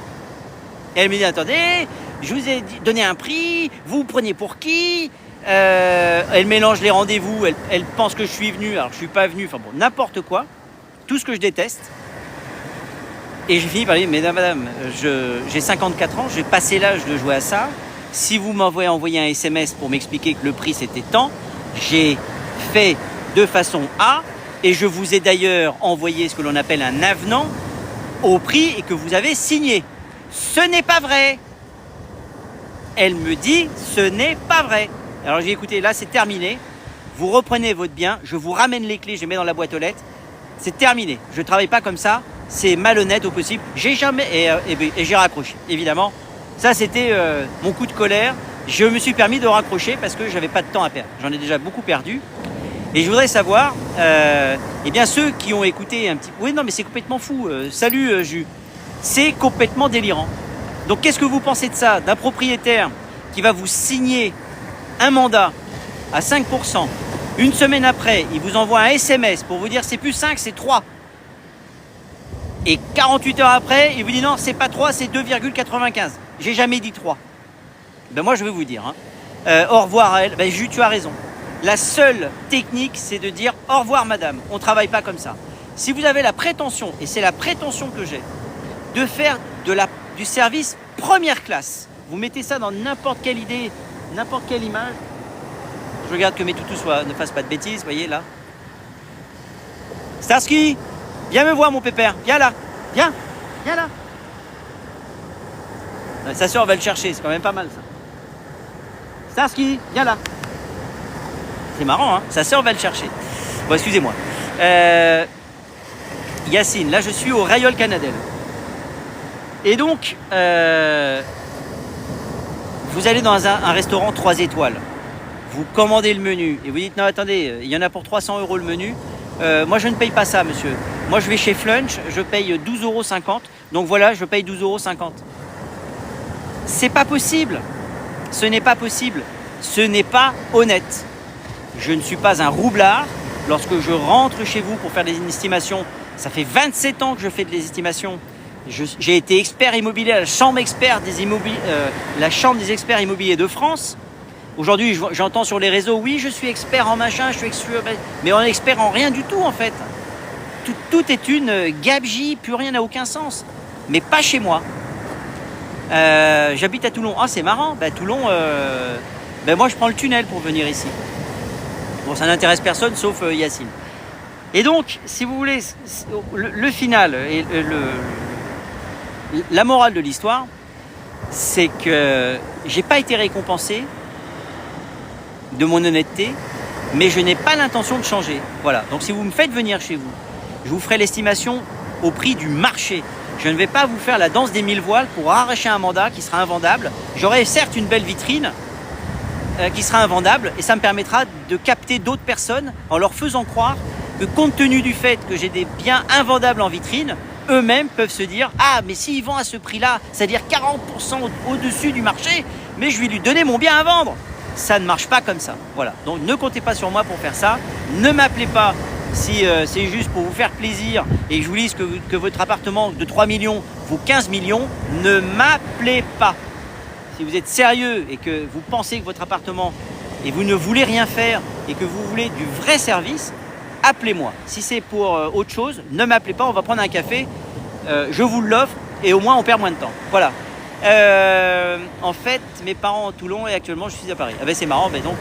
Et elle me dit, attendez, je vous ai donné un prix, vous prenez pour qui ? Elle mélange les rendez-vous, elle pense que je suis venu, alors je suis pas venu, enfin bon, n'importe quoi, tout ce que je déteste. Et j'ai fini par dire, madame, j'ai 54 ans, j'ai passé l'âge de jouer à ça. Si vous m'avez envoyé un SMS pour m'expliquer que le prix c'était tant, j'ai fait de façon A, et je vous ai d'ailleurs envoyé ce que l'on appelle un avenant au prix et que vous avez signé. Ce n'est pas vrai. Elle me dit, ce n'est pas vrai. Alors j'ai dit, écoutez, là c'est terminé. Vous reprenez votre bien, je vous ramène les clés, je les mets dans la boîte aux lettres. C'est terminé. Je ne travaille pas comme ça. C'est malhonnête au possible. J'ai jamais... Et j'ai raccroché, évidemment. Ça, c'était mon coup de colère. Je me suis permis de raccrocher parce que j'avais pas de temps à perdre. J'en ai déjà beaucoup perdu. Et je voudrais savoir, eh bien, ceux qui ont écouté un petit... Oui, non, mais c'est complètement fou. Salut, Jus. C'est complètement délirant. Donc, qu'est-ce que vous pensez de ça? D'un propriétaire qui va vous signer un mandat à 5%. Une semaine après, il vous envoie un SMS pour vous dire c'est plus 5, c'est 3. Et 48 heures après, il vous dit non, c'est pas 3, c'est 2,95. J'ai jamais dit 3. Ben moi, je vais vous dire. Au revoir à elle. Ben, tu as raison. La seule technique, c'est de dire au revoir, madame. On ne travaille pas comme ça. Si vous avez la prétention, et c'est la prétention que j'ai, de faire du service première classe, vous mettez ça dans n'importe quelle idée, n'importe quelle image. Je regarde que mes toutous ne fassent pas de bêtises, vous voyez là. Starsky, viens me voir mon pépère, viens là, viens là. Sa soeur va le chercher, c'est quand même pas mal ça. Starsky, viens là. C'est marrant, hein, sa soeur va le chercher. Bon, excusez-moi. Yacine, là je suis au Royal Canadell. Et donc, vous allez dans un restaurant 3 étoiles. Vous commandez le menu et vous dites non attendez, il y en a pour 300 € le menu, moi je ne paye pas ça, monsieur. Moi je vais chez Flunch, je paye 12,50 €. Donc voilà, je paye 12,50 €. C'est pas possible. Ce n'est pas possible. Ce n'est pas honnête. Je ne suis pas un roublard. Lorsque je rentre chez vous pour faire des estimations, ça fait 27 ans que je fais des estimations. J'ai été expert immobilier à la Chambre des experts immobiliers de France. Aujourd'hui, j'entends sur les réseaux, oui, je suis expert en machin, je suis expert, mais on est expert en rien du tout en fait. Tout est une gabegie, plus rien n'a aucun sens. Mais pas chez moi. J'habite à Toulon. Ah, c'est marrant. Toulon, moi je prends le tunnel pour venir ici. Bon, ça n'intéresse personne sauf Yacine. Et donc, si vous voulez, le final et la morale de l'histoire, c'est que j'ai pas été récompensé de mon honnêteté, mais je n'ai pas l'intention de changer. Voilà. Donc, si vous me faites venir chez vous, je vous ferai l'estimation au prix du marché. Je ne vais pas vous faire la danse des 1000 voiles pour arracher un mandat qui sera invendable. J'aurai certes une belle vitrine qui sera invendable et ça me permettra de capter d'autres personnes en leur faisant croire que compte tenu du fait que j'ai des biens invendables en vitrine, eux-mêmes peuvent se dire « Ah, mais s'il vend à ce prix-là, c'est-à-dire 40% au-dessus du marché, mais je vais lui donner mon bien à vendre !» Ça ne marche pas comme ça. Voilà. Donc ne comptez pas sur moi pour faire ça. Ne m'appelez pas si c'est juste pour vous faire plaisir et que je vous dise que votre appartement de 3 millions vaut 15 millions. Ne m'appelez pas. Si vous êtes sérieux et que vous pensez que votre appartement et vous ne voulez rien faire et que vous voulez du vrai service, appelez-moi. Si c'est pour autre chose, ne m'appelez pas, on va prendre un café, je vous l'offre et au moins on perd moins de temps. Voilà. En fait, mes parents en Toulon et actuellement je suis à Paris. Ah ben c'est marrant, donc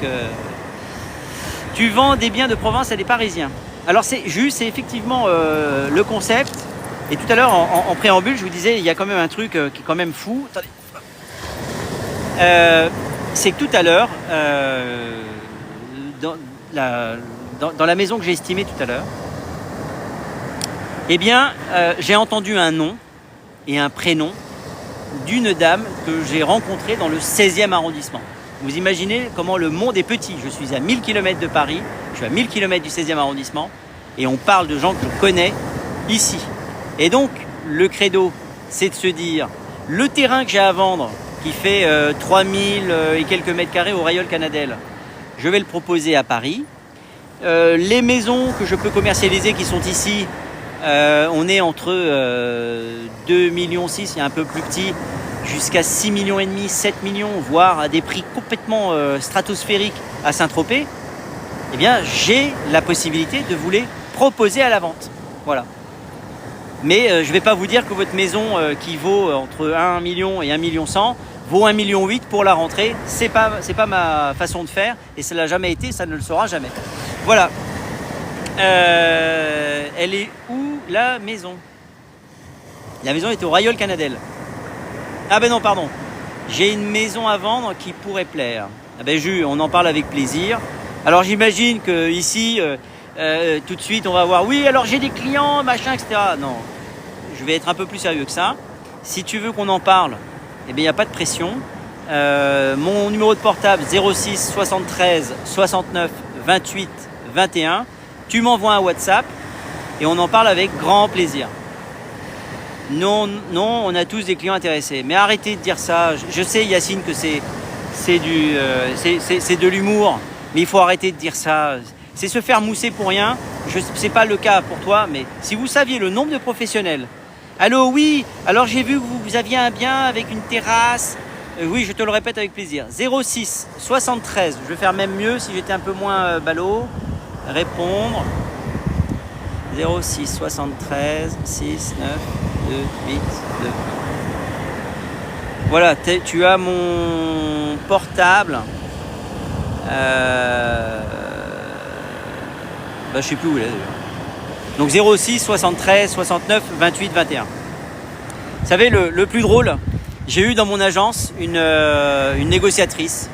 tu vends des biens de province à des Parisiens. Alors c'est effectivement le concept. Et tout à l'heure en préambule, je vous disais, il y a quand même un truc qui est quand même fou. Attendez. C'est que tout à l'heure, dans la maison que j'ai estimée tout à l'heure, eh bien, j'ai entendu un nom et un prénom d'une dame que j'ai rencontrée dans le 16e arrondissement. Vous imaginez comment le monde est petit. Je suis à 1000 km de Paris, je suis à 1000 km du 16e arrondissement, et on parle de gens que je connais ici. Et donc, le credo, c'est de se dire, le terrain que j'ai à vendre, qui fait 3000 et quelques mètres carrés au Rayol Canadel, je vais le proposer à Paris. Les maisons que je peux commercialiser qui sont ici, on est entre 2,6 millions, et un peu plus petit, jusqu'à 6,5 millions, 7 millions, voire à des prix complètement stratosphériques à Saint-Tropez. Eh bien, j'ai la possibilité de vous les proposer à la vente. Voilà. Mais je ne vais pas vous dire que votre maison qui vaut entre 1 million et 1,1 million vaut 1,8 million pour la rentrée. C'est pas ma façon de faire et ça ne l'a jamais été, ça ne le sera jamais. Voilà. Elle est où la maison? La maison est au Rayol Canadel. Ah ben non, pardon. J'ai une maison à vendre qui pourrait plaire. Ah ben on en parle avec plaisir. Alors j'imagine que ici, tout de suite, on va voir. Oui, alors j'ai des clients, machin, etc. Non, je vais être un peu plus sérieux que ça. Si tu veux qu'on en parle, eh bien il n'y a pas de pression. Mon numéro de portable 06 73 69 28 21. Tu m'envoies un WhatsApp et on en parle avec grand plaisir. Non, on a tous des clients intéressés. Mais arrêtez de dire ça. Je sais, Yacine, que c'est de l'humour, mais il faut arrêter de dire ça. C'est se faire mousser pour rien. C'est pas le cas pour toi, mais si vous saviez le nombre de professionnels. Allô, oui, alors j'ai vu que vous aviez un bien avec une terrasse. Oui, je te le répète avec plaisir. 06 73, je vais faire même mieux si j'étais un peu moins ballot. Répondre. 06 73 6 9 2 8 2. Voilà, tu as mon portable. Je sais plus où il est d'ailleurs. Donc 06 73 69 28 21. Vous savez, le plus drôle, j'ai eu dans mon agence une négociatrice.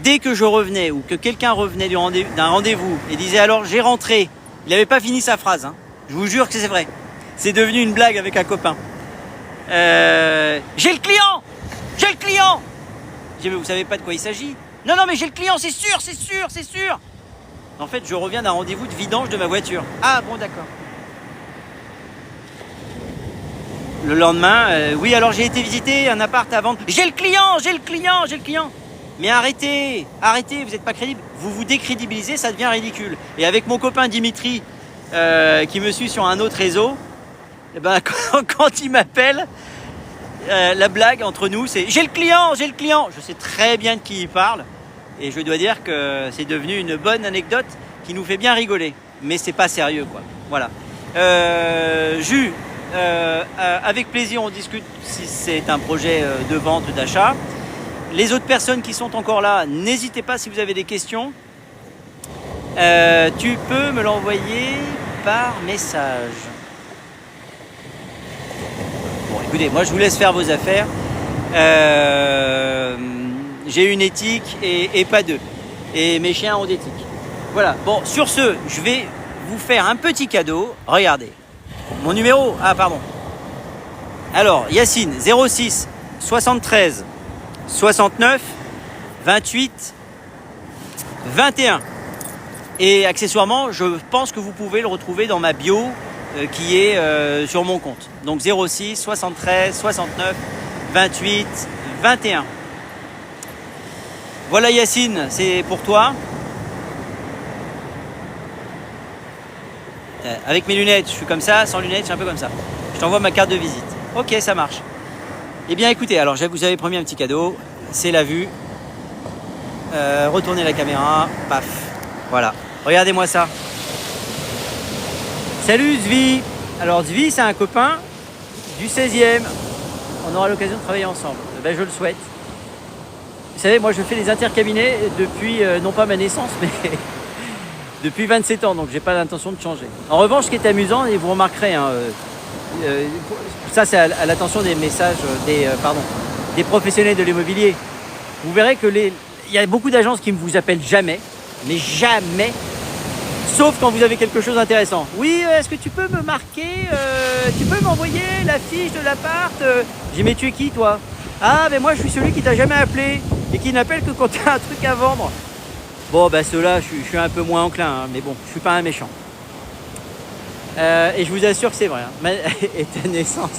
Dès que je revenais ou que quelqu'un revenait d'un rendez-vous et disait alors j'ai rentré, il n'avait pas fini sa phrase. Hein. Je vous jure que c'est vrai. C'est devenu une blague avec un copain. J'ai le client. J'ai le client. J'ai dit, mais vous savez pas de quoi il s'agit. Non, mais j'ai le client, c'est sûr. En fait, je reviens d'un rendez-vous de vidange de ma voiture. Ah bon, d'accord. Le lendemain, oui, alors j'ai été visiter un appart à vendre. J'ai le client, j'ai le client, j'ai le client. Mais arrêtez, arrêtez, vous n'êtes pas crédible. Vous vous décrédibilisez, ça devient ridicule. Et avec mon copain Dimitri, qui me suit sur un autre réseau, eh ben, quand il m'appelle, la blague entre nous, c'est j'ai le client, j'ai le client. Je sais très bien de qui il parle. Et je dois dire que c'est devenu une bonne anecdote qui nous fait bien rigoler. Mais c'est pas sérieux, quoi. Voilà. Jus. Avec plaisir, on discute si c'est un projet de vente, d'achat. Les autres personnes qui sont encore là, n'hésitez pas si vous avez des questions. Tu peux me l'envoyer par message. Bon, écoutez, moi je vous laisse faire vos affaires. J'ai une éthique et pas deux. Et mes chiens ont d'éthique. Voilà. Bon, sur ce, je vais vous faire un petit cadeau. Regardez. Mon numéro, ah pardon. Alors, Yacine, 06 73 69 28 21. Et accessoirement, je pense que vous pouvez le retrouver dans ma bio qui est sur mon compte. Donc 06 73 69 28 21. Voilà Yacine, c'est pour toi. Avec mes lunettes, je suis comme ça, sans lunettes, je suis un peu comme ça. Je t'envoie ma carte de visite. Ok, ça marche. Eh bien écoutez, alors vous avez promis un petit cadeau, c'est la vue. Retournez la caméra, paf. Voilà, regardez-moi ça. Salut Zvi. Alors Zvi, c'est un copain du 16e. On aura l'occasion de travailler ensemble. Ben, je le souhaite. Vous savez, moi je fais des intercabinets depuis, non pas ma naissance, mais depuis 27 ans, donc j'ai pas l'intention de changer. En revanche, ce qui est amusant, et vous remarquerez, hein, ça c'est à l'attention des messages, des professionnels de l'immobilier. Vous verrez que il y a beaucoup d'agences qui ne vous appellent jamais, mais jamais, sauf quand vous avez quelque chose d'intéressant. Oui, est-ce que tu peux me marquer, tu peux m'envoyer la fiche de l'appart. J'ai dit, mais tu es qui toi? Ah, mais moi je suis celui qui t'a jamais appelé et qui n'appelle que quand tu as un truc à vendre. Bon, ben ceux-là, je suis un peu moins enclin, hein, mais bon, je suis pas un méchant. Et je vous assure que c'est vrai. Hein. Et ta naissance?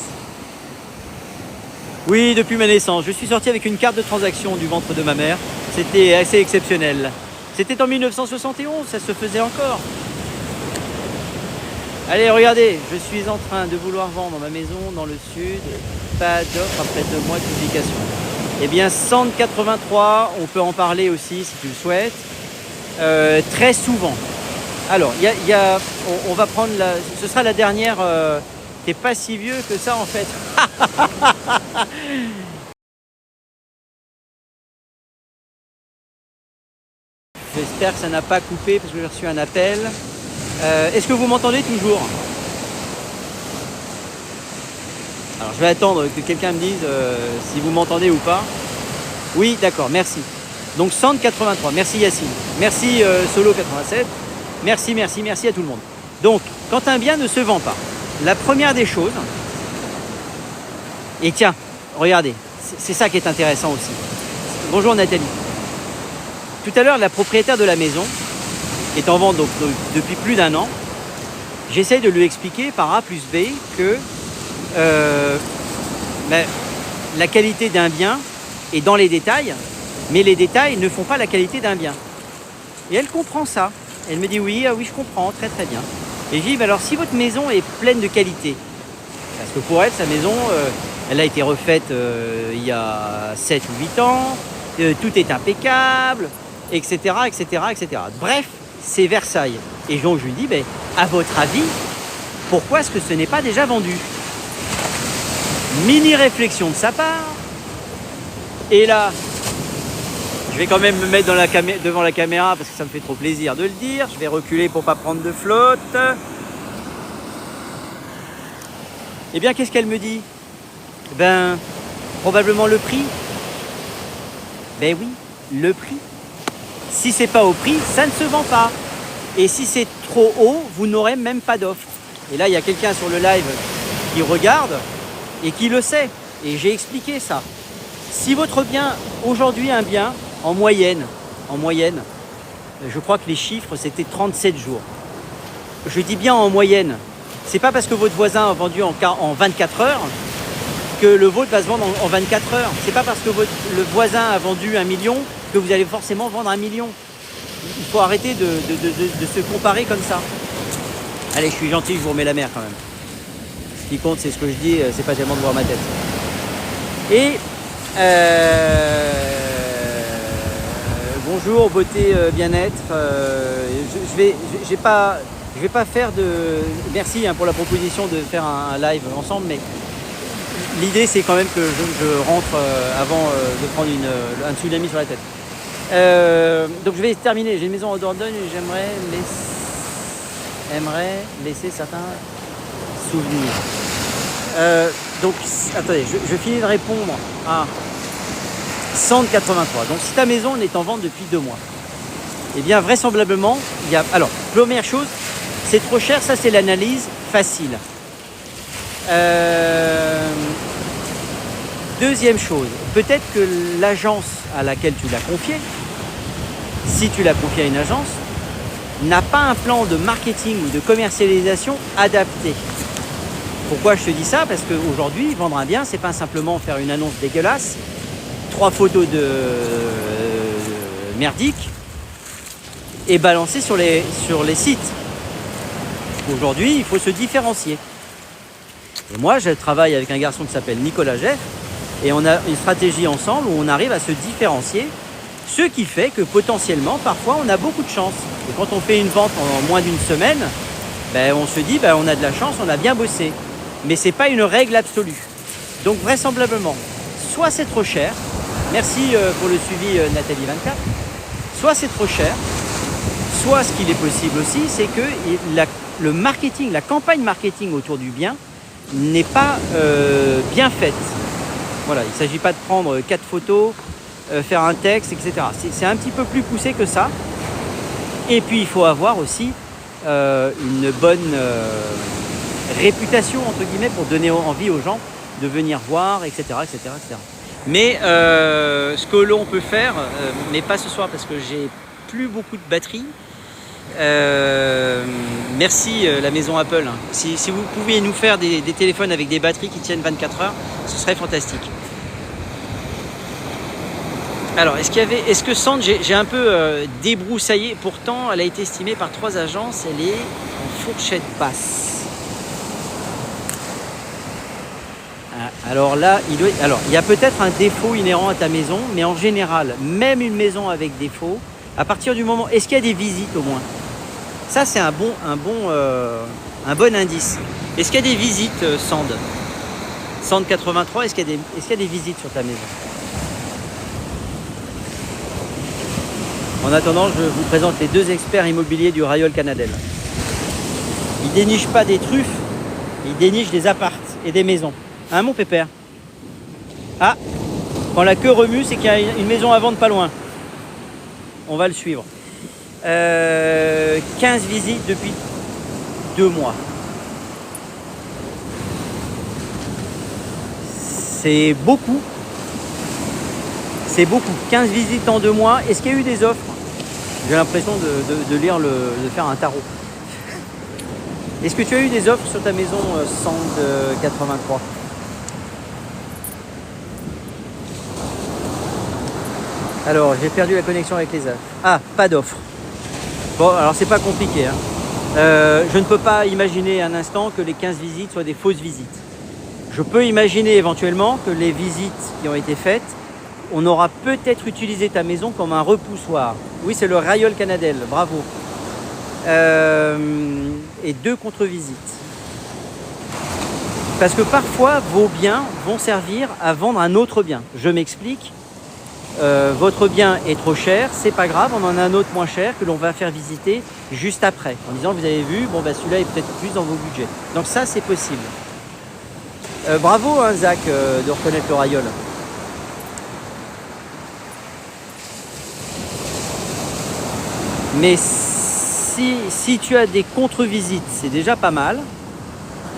Oui, depuis ma naissance. Je suis sorti avec une carte de transaction du ventre de ma mère. C'était assez exceptionnel. C'était en 1971, ça se faisait encore. Allez, regardez, je suis en train de vouloir vendre ma maison dans le sud. Pas d'offre après 2 mois de publication. Eh bien, 183, on peut en parler aussi si tu le souhaites. Très souvent. Alors, on va prendre ce sera la dernière. T'es pas si vieux que ça en fait. J'espère que ça n'a pas coupé parce que j'ai reçu un appel. Est-ce que vous m'entendez toujours? Alors, je vais attendre que quelqu'un me dise si vous m'entendez ou pas. Oui, d'accord, merci. Donc 183, merci Yacine, merci Solo87, merci à tout le monde. Donc, quand un bien ne se vend pas, la première des choses, et tiens, regardez, c'est ça qui est intéressant aussi. Bonjour Nathalie. Tout à l'heure, la propriétaire de la maison est en vente donc, depuis plus d'1 an. J'essaye de lui expliquer par A plus B que la qualité d'un bien est dans les détails, mais les détails ne font pas la qualité d'un bien. Et elle comprend ça. Elle me dit oui, je comprends, très très bien. Et je dis, alors si votre maison est pleine de qualité, parce que pour elle, sa maison, elle a été refaite il y a 7 ou 8 ans, tout est impeccable, etc., etc., etc. Bref, c'est Versailles. Et donc je lui dis, à votre avis, pourquoi est-ce que ce n'est pas déjà vendu? Mini réflexion de sa part. Et là, je vais quand même me mettre devant la caméra parce que ça me fait trop plaisir de le dire. Je vais reculer pour pas prendre de flotte. Eh bien, qu'est-ce qu'elle me dit? Probablement le prix. Ben oui, le prix. Si c'est pas au prix, ça ne se vend pas. Et si c'est trop haut, vous n'aurez même pas d'offre. Et là, il y a quelqu'un sur le live qui regarde et qui le sait. Et j'ai expliqué ça. Si votre bien, aujourd'hui un bien, en moyenne, je crois que les chiffres c'était 37 jours. Je dis bien en moyenne. C'est pas parce que votre voisin a vendu en 24 heures que le vôtre va se vendre en 24 heures. C'est pas parce que le voisin a vendu 1 million que vous allez forcément vendre 1 million. Il faut arrêter de se comparer comme ça. Allez, je suis gentil, je vous remets la mer quand même. Ce qui compte, c'est ce que je dis, c'est pas tellement de voir ma tête. Et bonjour, beauté, bien-être. Je vais pas faire de... Merci pour la proposition de faire un live ensemble, mais l'idée c'est quand même que je rentre avant de prendre un tsunami sur la tête. Donc je vais terminer. J'ai une maison en Dordogne et j'aimerais laisser certains souvenirs. Donc attendez, je finis de répondre à 183. Donc si ta maison est en vente depuis 2 mois, eh bien vraisemblablement, il y a... Alors, première chose, c'est trop cher, ça c'est l'analyse facile. Deuxième chose, peut-être que l'agence à laquelle tu l'as confiée, si tu l'as confiée à une agence, n'a pas un plan de marketing ou de commercialisation adapté. Pourquoi je te dis ça? Parce qu'aujourd'hui, vendre un bien, c'est pas simplement faire une annonce dégueulasse, 3 photos de merdiques et balancer sur les sites. Aujourd'hui, il faut se différencier. Et moi, je travaille avec un garçon qui s'appelle Nicolas Jeff et on a une stratégie ensemble où on arrive à se différencier, ce qui fait que potentiellement, parfois, on a beaucoup de chance. Et quand on fait une vente en moins d'une semaine, on se dit, on a de la chance, on a bien bossé. Mais ce n'est pas une règle absolue. Donc vraisemblablement, soit c'est trop cher, merci pour le suivi Nathalie24, soit c'est trop cher, soit ce qu'il est possible aussi, c'est que le marketing, la campagne marketing autour du bien n'est pas bien faite. Voilà, il ne s'agit pas de prendre 4 photos, faire un texte, etc. C'est un petit peu plus poussé que ça. Et puis il faut avoir aussi une bonne réputation, entre guillemets, pour donner envie aux gens de venir voir, etc. etc., etc. Mais ce que l'on peut faire, mais pas ce soir parce que j'ai plus beaucoup de batterie. Merci la maison Apple. Si vous pouviez nous faire des téléphones avec des batteries qui tiennent 24 heures, ce serait fantastique. Alors, est-ce que Sand, j'ai un peu débroussaillé, pourtant elle a été estimée par 3 agences, elle est en fourchette basse. Alors là, il y a peut-être un défaut inhérent à ta maison, mais en général, même une maison avec défaut, à partir du moment... Est-ce qu'il y a des visites au moins? Ça, c'est un bon indice. Est-ce qu'il y a des visites, Sand 83, est-ce qu'il y a des visites sur ta maison? En attendant, je vous présente les 2 experts immobiliers du Rayol Canadel. Ils dénichent pas des truffes, ils dénichent des apparts et des maisons. Hein, mon pépère? Ah, quand la queue remue, c'est qu'il y a une maison à vendre pas loin. On va le suivre. 15 visites depuis 2 mois. C'est beaucoup. C'est beaucoup. 15 visites en 2 mois. Est-ce qu'il y a eu des offres? J'ai l'impression de faire un tarot. Est-ce que tu as eu des offres sur ta maison Sand 83? Alors, j'ai perdu la connexion avec les offres. Ah, pas d'offre. Bon, alors c'est pas compliqué. Je ne peux pas imaginer un instant que les 15 visites soient des fausses visites. Je peux imaginer éventuellement que les visites qui ont été faites, on aura peut-être utilisé ta maison comme un repoussoir. Oui, c'est le Rayol Canadel, bravo. Et 2 contre-visites. Parce que parfois, vos biens vont servir à vendre un autre bien. Je m'explique. Votre bien est trop cher, c'est pas grave, on en a un autre moins cher que l'on va faire visiter juste après. En disant, vous avez vu, celui-là est peut-être plus dans vos budgets. Donc ça, c'est possible. Bravo, hein, Zach, de reconnaître le Rayol. Mais si tu as des contre-visites, c'est déjà pas mal.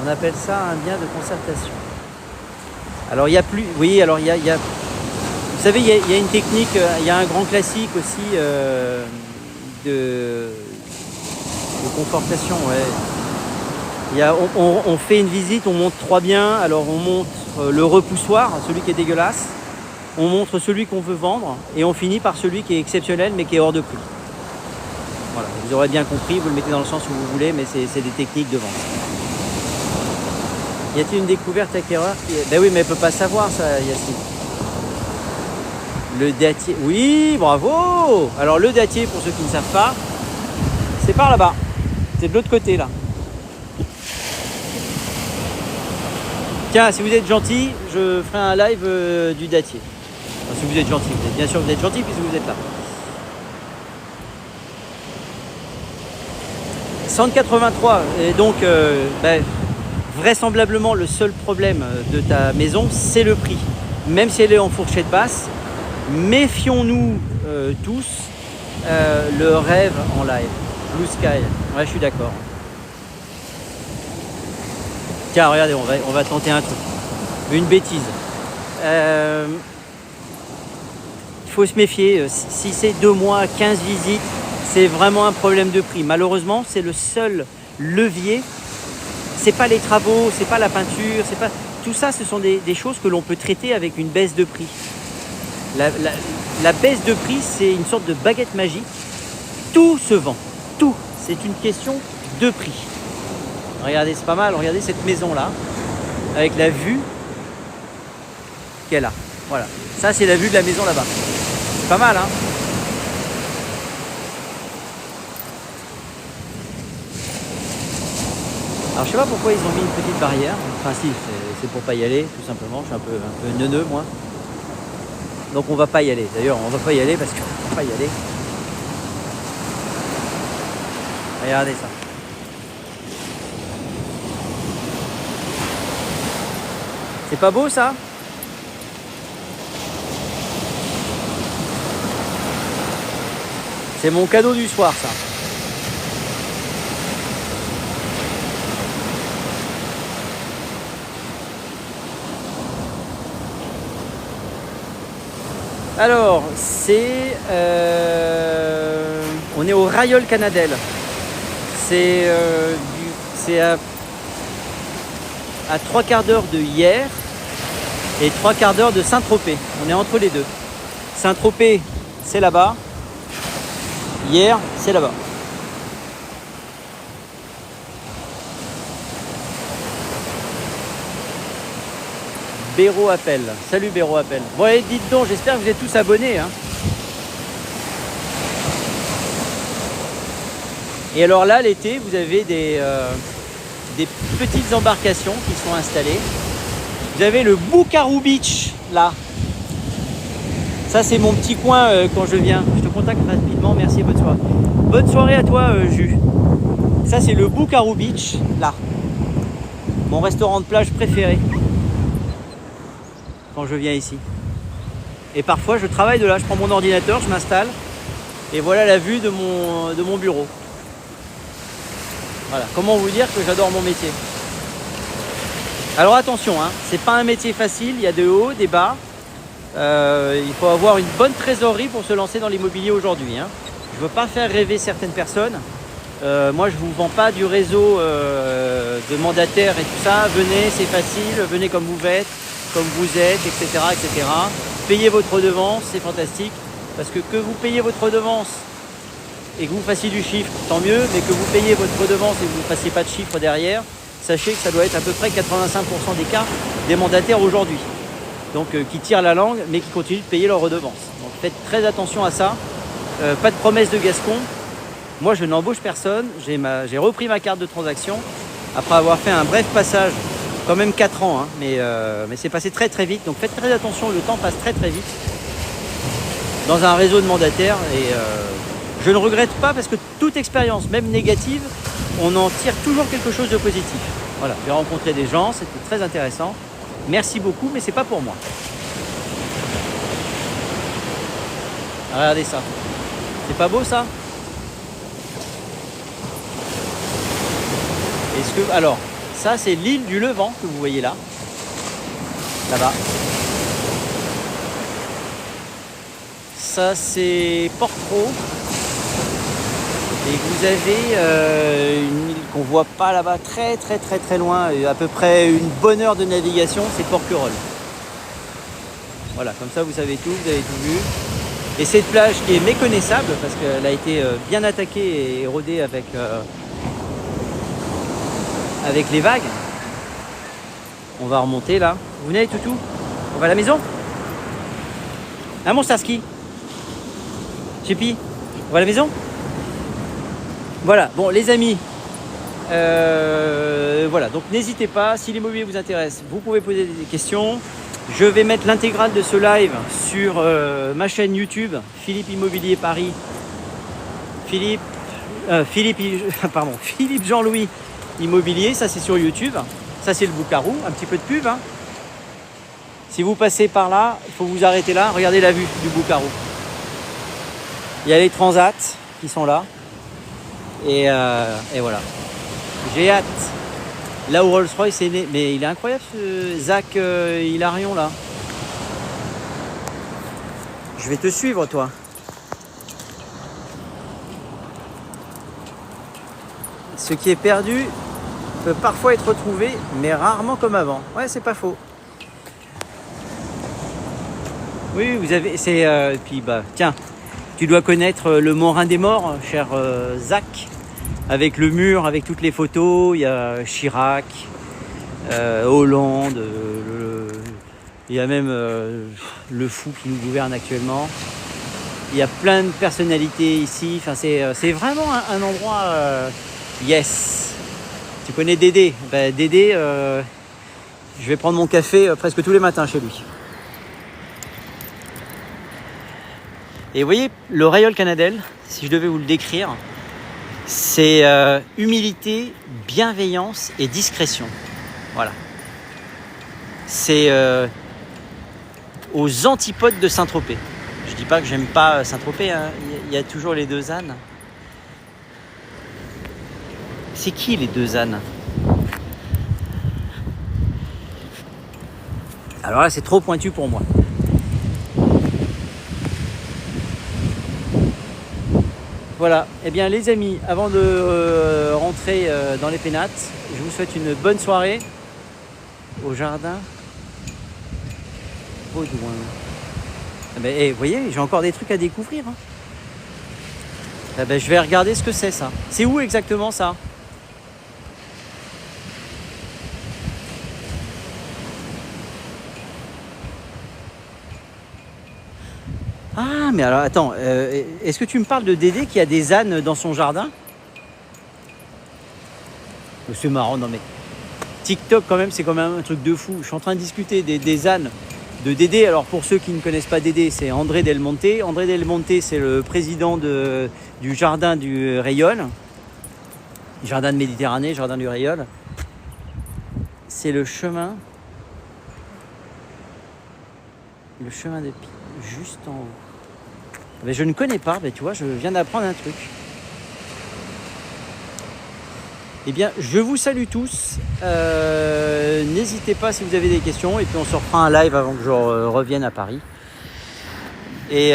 On appelle ça un bien de concertation. Alors il y a plus... Oui, alors il y a... Vous savez, il y a une technique, il y a un grand classique aussi de confortation, ouais. On fait une visite, on monte 3 biens. Alors on montre le repoussoir, celui qui est dégueulasse. On montre celui qu'on veut vendre et on finit par celui qui est exceptionnel mais qui est hors de prix. Voilà, vous aurez bien compris, vous le mettez dans le sens où vous voulez, mais c'est des techniques de vente. Y a-t-il une découverte acquéreur Ben oui, mais elle ne peut pas savoir ça, Yacine. Le dattier, oui, bravo. Alors le dattier, pour ceux qui ne savent pas, c'est par là-bas. C'est de l'autre côté là. Tiens, si vous êtes gentil, je ferai un live du dattier. Enfin, si vous êtes gentil, bien sûr vous êtes gentil puisque vous êtes là. 183, et donc vraisemblablement le seul problème de ta maison, c'est le prix. Même si elle est en fourchette basse, méfions-nous tous, le rêve en live. Blue Sky, ouais, je suis d'accord. Tiens, regardez, on va tenter un truc. Une bêtise. Il faut se méfier. Si c'est 2 mois, 15 visites, c'est vraiment un problème de prix. Malheureusement, c'est le seul levier. C'est pas les travaux, c'est pas la peinture, c'est pas... Tout ça, ce sont des choses que l'on peut traiter avec une baisse de prix. La baisse de prix, c'est une sorte de baguette magique. Tout se vend. Tout. C'est une question de prix. Regardez, c'est pas mal. Regardez cette maison-là, avec la vue qu'elle a. Voilà. Ça, c'est la vue de la maison là-bas. C'est pas mal, hein? Alors, je sais pas pourquoi ils ont mis une petite barrière. Enfin, si, c'est pour pas y aller, tout simplement. Je suis un peu neuneux, moi. Donc, on va pas y aller. D'ailleurs, on va pas y aller parce qu'on va pas y aller. Regardez ça. C'est pas beau ça? C'est mon cadeau du soir ça. Alors, on est au Rayol Canadel. C'est à 3 quarts d'heure de Hyères et 3 quarts d'heure de Saint-Tropez. On est entre les deux. Saint-Tropez, c'est là-bas. Hyères, c'est là-bas. Béraud appelle. Salut Béraud appelle. Bon, allez, dites donc, j'espère que vous êtes tous abonnés, hein. Et alors là, l'été, vous avez des petites embarcations qui sont installées. Vous avez le Boucarou Beach, là. Ça, c'est mon petit coin quand je viens. Je te contacte rapidement, merci et bonne soirée. Bonne soirée à toi, Jus. Ça, c'est le Boucarou Beach, là. Mon restaurant de plage préféré quand je viens ici. Et parfois, je travaille de là. Je prends mon ordinateur, je m'installe. Et voilà la vue de mon bureau. Voilà, comment vous dire que j'adore mon métier. Alors attention, hein, c'est pas un métier facile, il y a des hauts, des bas. Il faut avoir une bonne trésorerie pour se lancer dans l'immobilier aujourd'hui, hein. Je veux pas faire rêver certaines personnes. Moi, je vous vends pas du réseau de mandataires et tout ça. Venez, c'est facile, venez comme vous êtes, etc., etc. Payez votre redevance, c'est fantastique. Parce que vous payez votre redevance et que vous fassiez du chiffre, tant mieux, mais que vous payez votre redevance et que vous ne fassiez pas de chiffre derrière, sachez que ça doit être à peu près 85% des cas des mandataires aujourd'hui. Donc qui tirent la langue, mais qui continuent de payer leur redevance. Donc faites très attention à ça. Pas de promesse de Gascon. Moi, je n'embauche personne. J'ai repris ma carte de transaction après avoir fait un bref passage, quand même 4 ans, hein, mais c'est passé très très vite. Donc faites très attention, le temps passe très très vite dans un réseau de mandataires et je ne regrette pas parce que toute expérience, même négative, on en tire toujours quelque chose de positif. Voilà, j'ai rencontré des gens, c'était très intéressant. Merci beaucoup, mais c'est pas pour moi. Regardez ça. C'est pas beau ça? Alors, ça c'est l'île du Levant que vous voyez là. Là-bas. Ça c'est Porquerolles. et que vous avez une île qu'on voit pas là-bas très très très très loin, à peu près une bonne heure de navigation, c'est Porquerolles. Voilà, comme ça vous savez tout, vous avez tout vu. Et cette plage qui est méconnaissable parce qu'elle a été bien attaquée et érodée avec les vagues. On va remonter là. Vous venez toutou? On va à la maison? Hein mon Starsky? Chippy? On va à la maison? Voilà, bon les amis, voilà, donc n'hésitez pas, si l'immobilier vous intéresse, vous pouvez poser des questions. Je vais mettre l'intégrale de ce live sur ma chaîne YouTube, Philippe Immobilier Paris, Philippe Jean-Louis Immobilier, ça c'est sur YouTube, ça c'est le Boucarou, un petit peu de pub. Hein. Si vous passez par là, il faut vous arrêter là, regardez la vue du Boucarou. Il y a les transats qui sont là, et voilà. J'ai hâte. Là où Rolls-Royce est né, mais il est incroyable ce Zach Hilarion là. Je vais te suivre toi. Ce qui est perdu peut parfois être retrouvé, mais rarement comme avant. Ouais, c'est pas faux. Oui, vous avez. C'est puis bah tiens, tu dois connaître le Morin des Morts, cher Zach. Avec le mur, avec toutes les photos, il y a Chirac, Hollande, il y a même le fou qui nous gouverne actuellement. Il y a plein de personnalités ici, enfin, c'est vraiment un endroit yes. Tu connais Dédé? Ben, Dédé, je vais prendre mon café presque tous les matins chez lui. Et vous voyez, le Royal Canadel, si je devais vous le décrire, c'est humilité, bienveillance et discrétion. Voilà. C'est aux antipodes de Saint-Tropez. Je dis pas que j'aime pas Saint-Tropez, hein. Il y a toujours les deux ânes. C'est qui les deux ânes? Alors là, c'est trop pointu pour moi. Voilà, eh bien les amis, avant de rentrer dans les pénates, je vous souhaite une bonne soirée au jardin Baudouin. Eh ben, vous voyez, j'ai encore des trucs à découvrir. Hein. Eh ben, je vais regarder ce que c'est ça. C'est où exactement ça? Ah, mais alors attends, est-ce que tu me parles de Dédé qui a des ânes dans son jardin? C'est marrant, non mais TikTok quand même, c'est quand même un truc de fou. Je suis en train de discuter des ânes de Dédé. Alors pour ceux qui ne connaissent pas Dédé, c'est André Del Monte. André Del Monte, c'est le président du jardin du Rayol. Jardin de Méditerranée, jardin du Rayol. C'est le chemin de Pie, juste en haut. Mais je ne connais pas, mais tu vois, je viens d'apprendre un truc. Eh bien, je vous salue tous. N'hésitez pas si vous avez des questions. Et puis, on se refera un live avant que je revienne à Paris. Et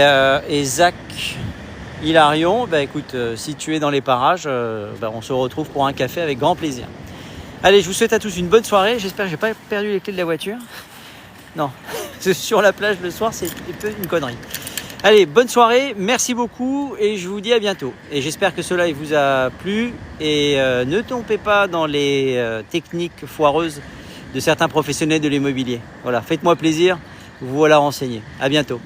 Zach Hilarion, bah, écoute, si tu es dans les parages, on se retrouve pour un café avec grand plaisir. Allez, je vous souhaite à tous une bonne soirée. J'espère que je n'ai pas perdu les clés de la voiture. Non, sur la plage le soir, c'est une connerie. Allez, bonne soirée, merci beaucoup et je vous dis à bientôt. Et j'espère que ce live vous a plu et ne tombez pas dans les techniques foireuses de certains professionnels de l'immobilier. Voilà, faites-moi plaisir, vous voilà renseigné. À bientôt.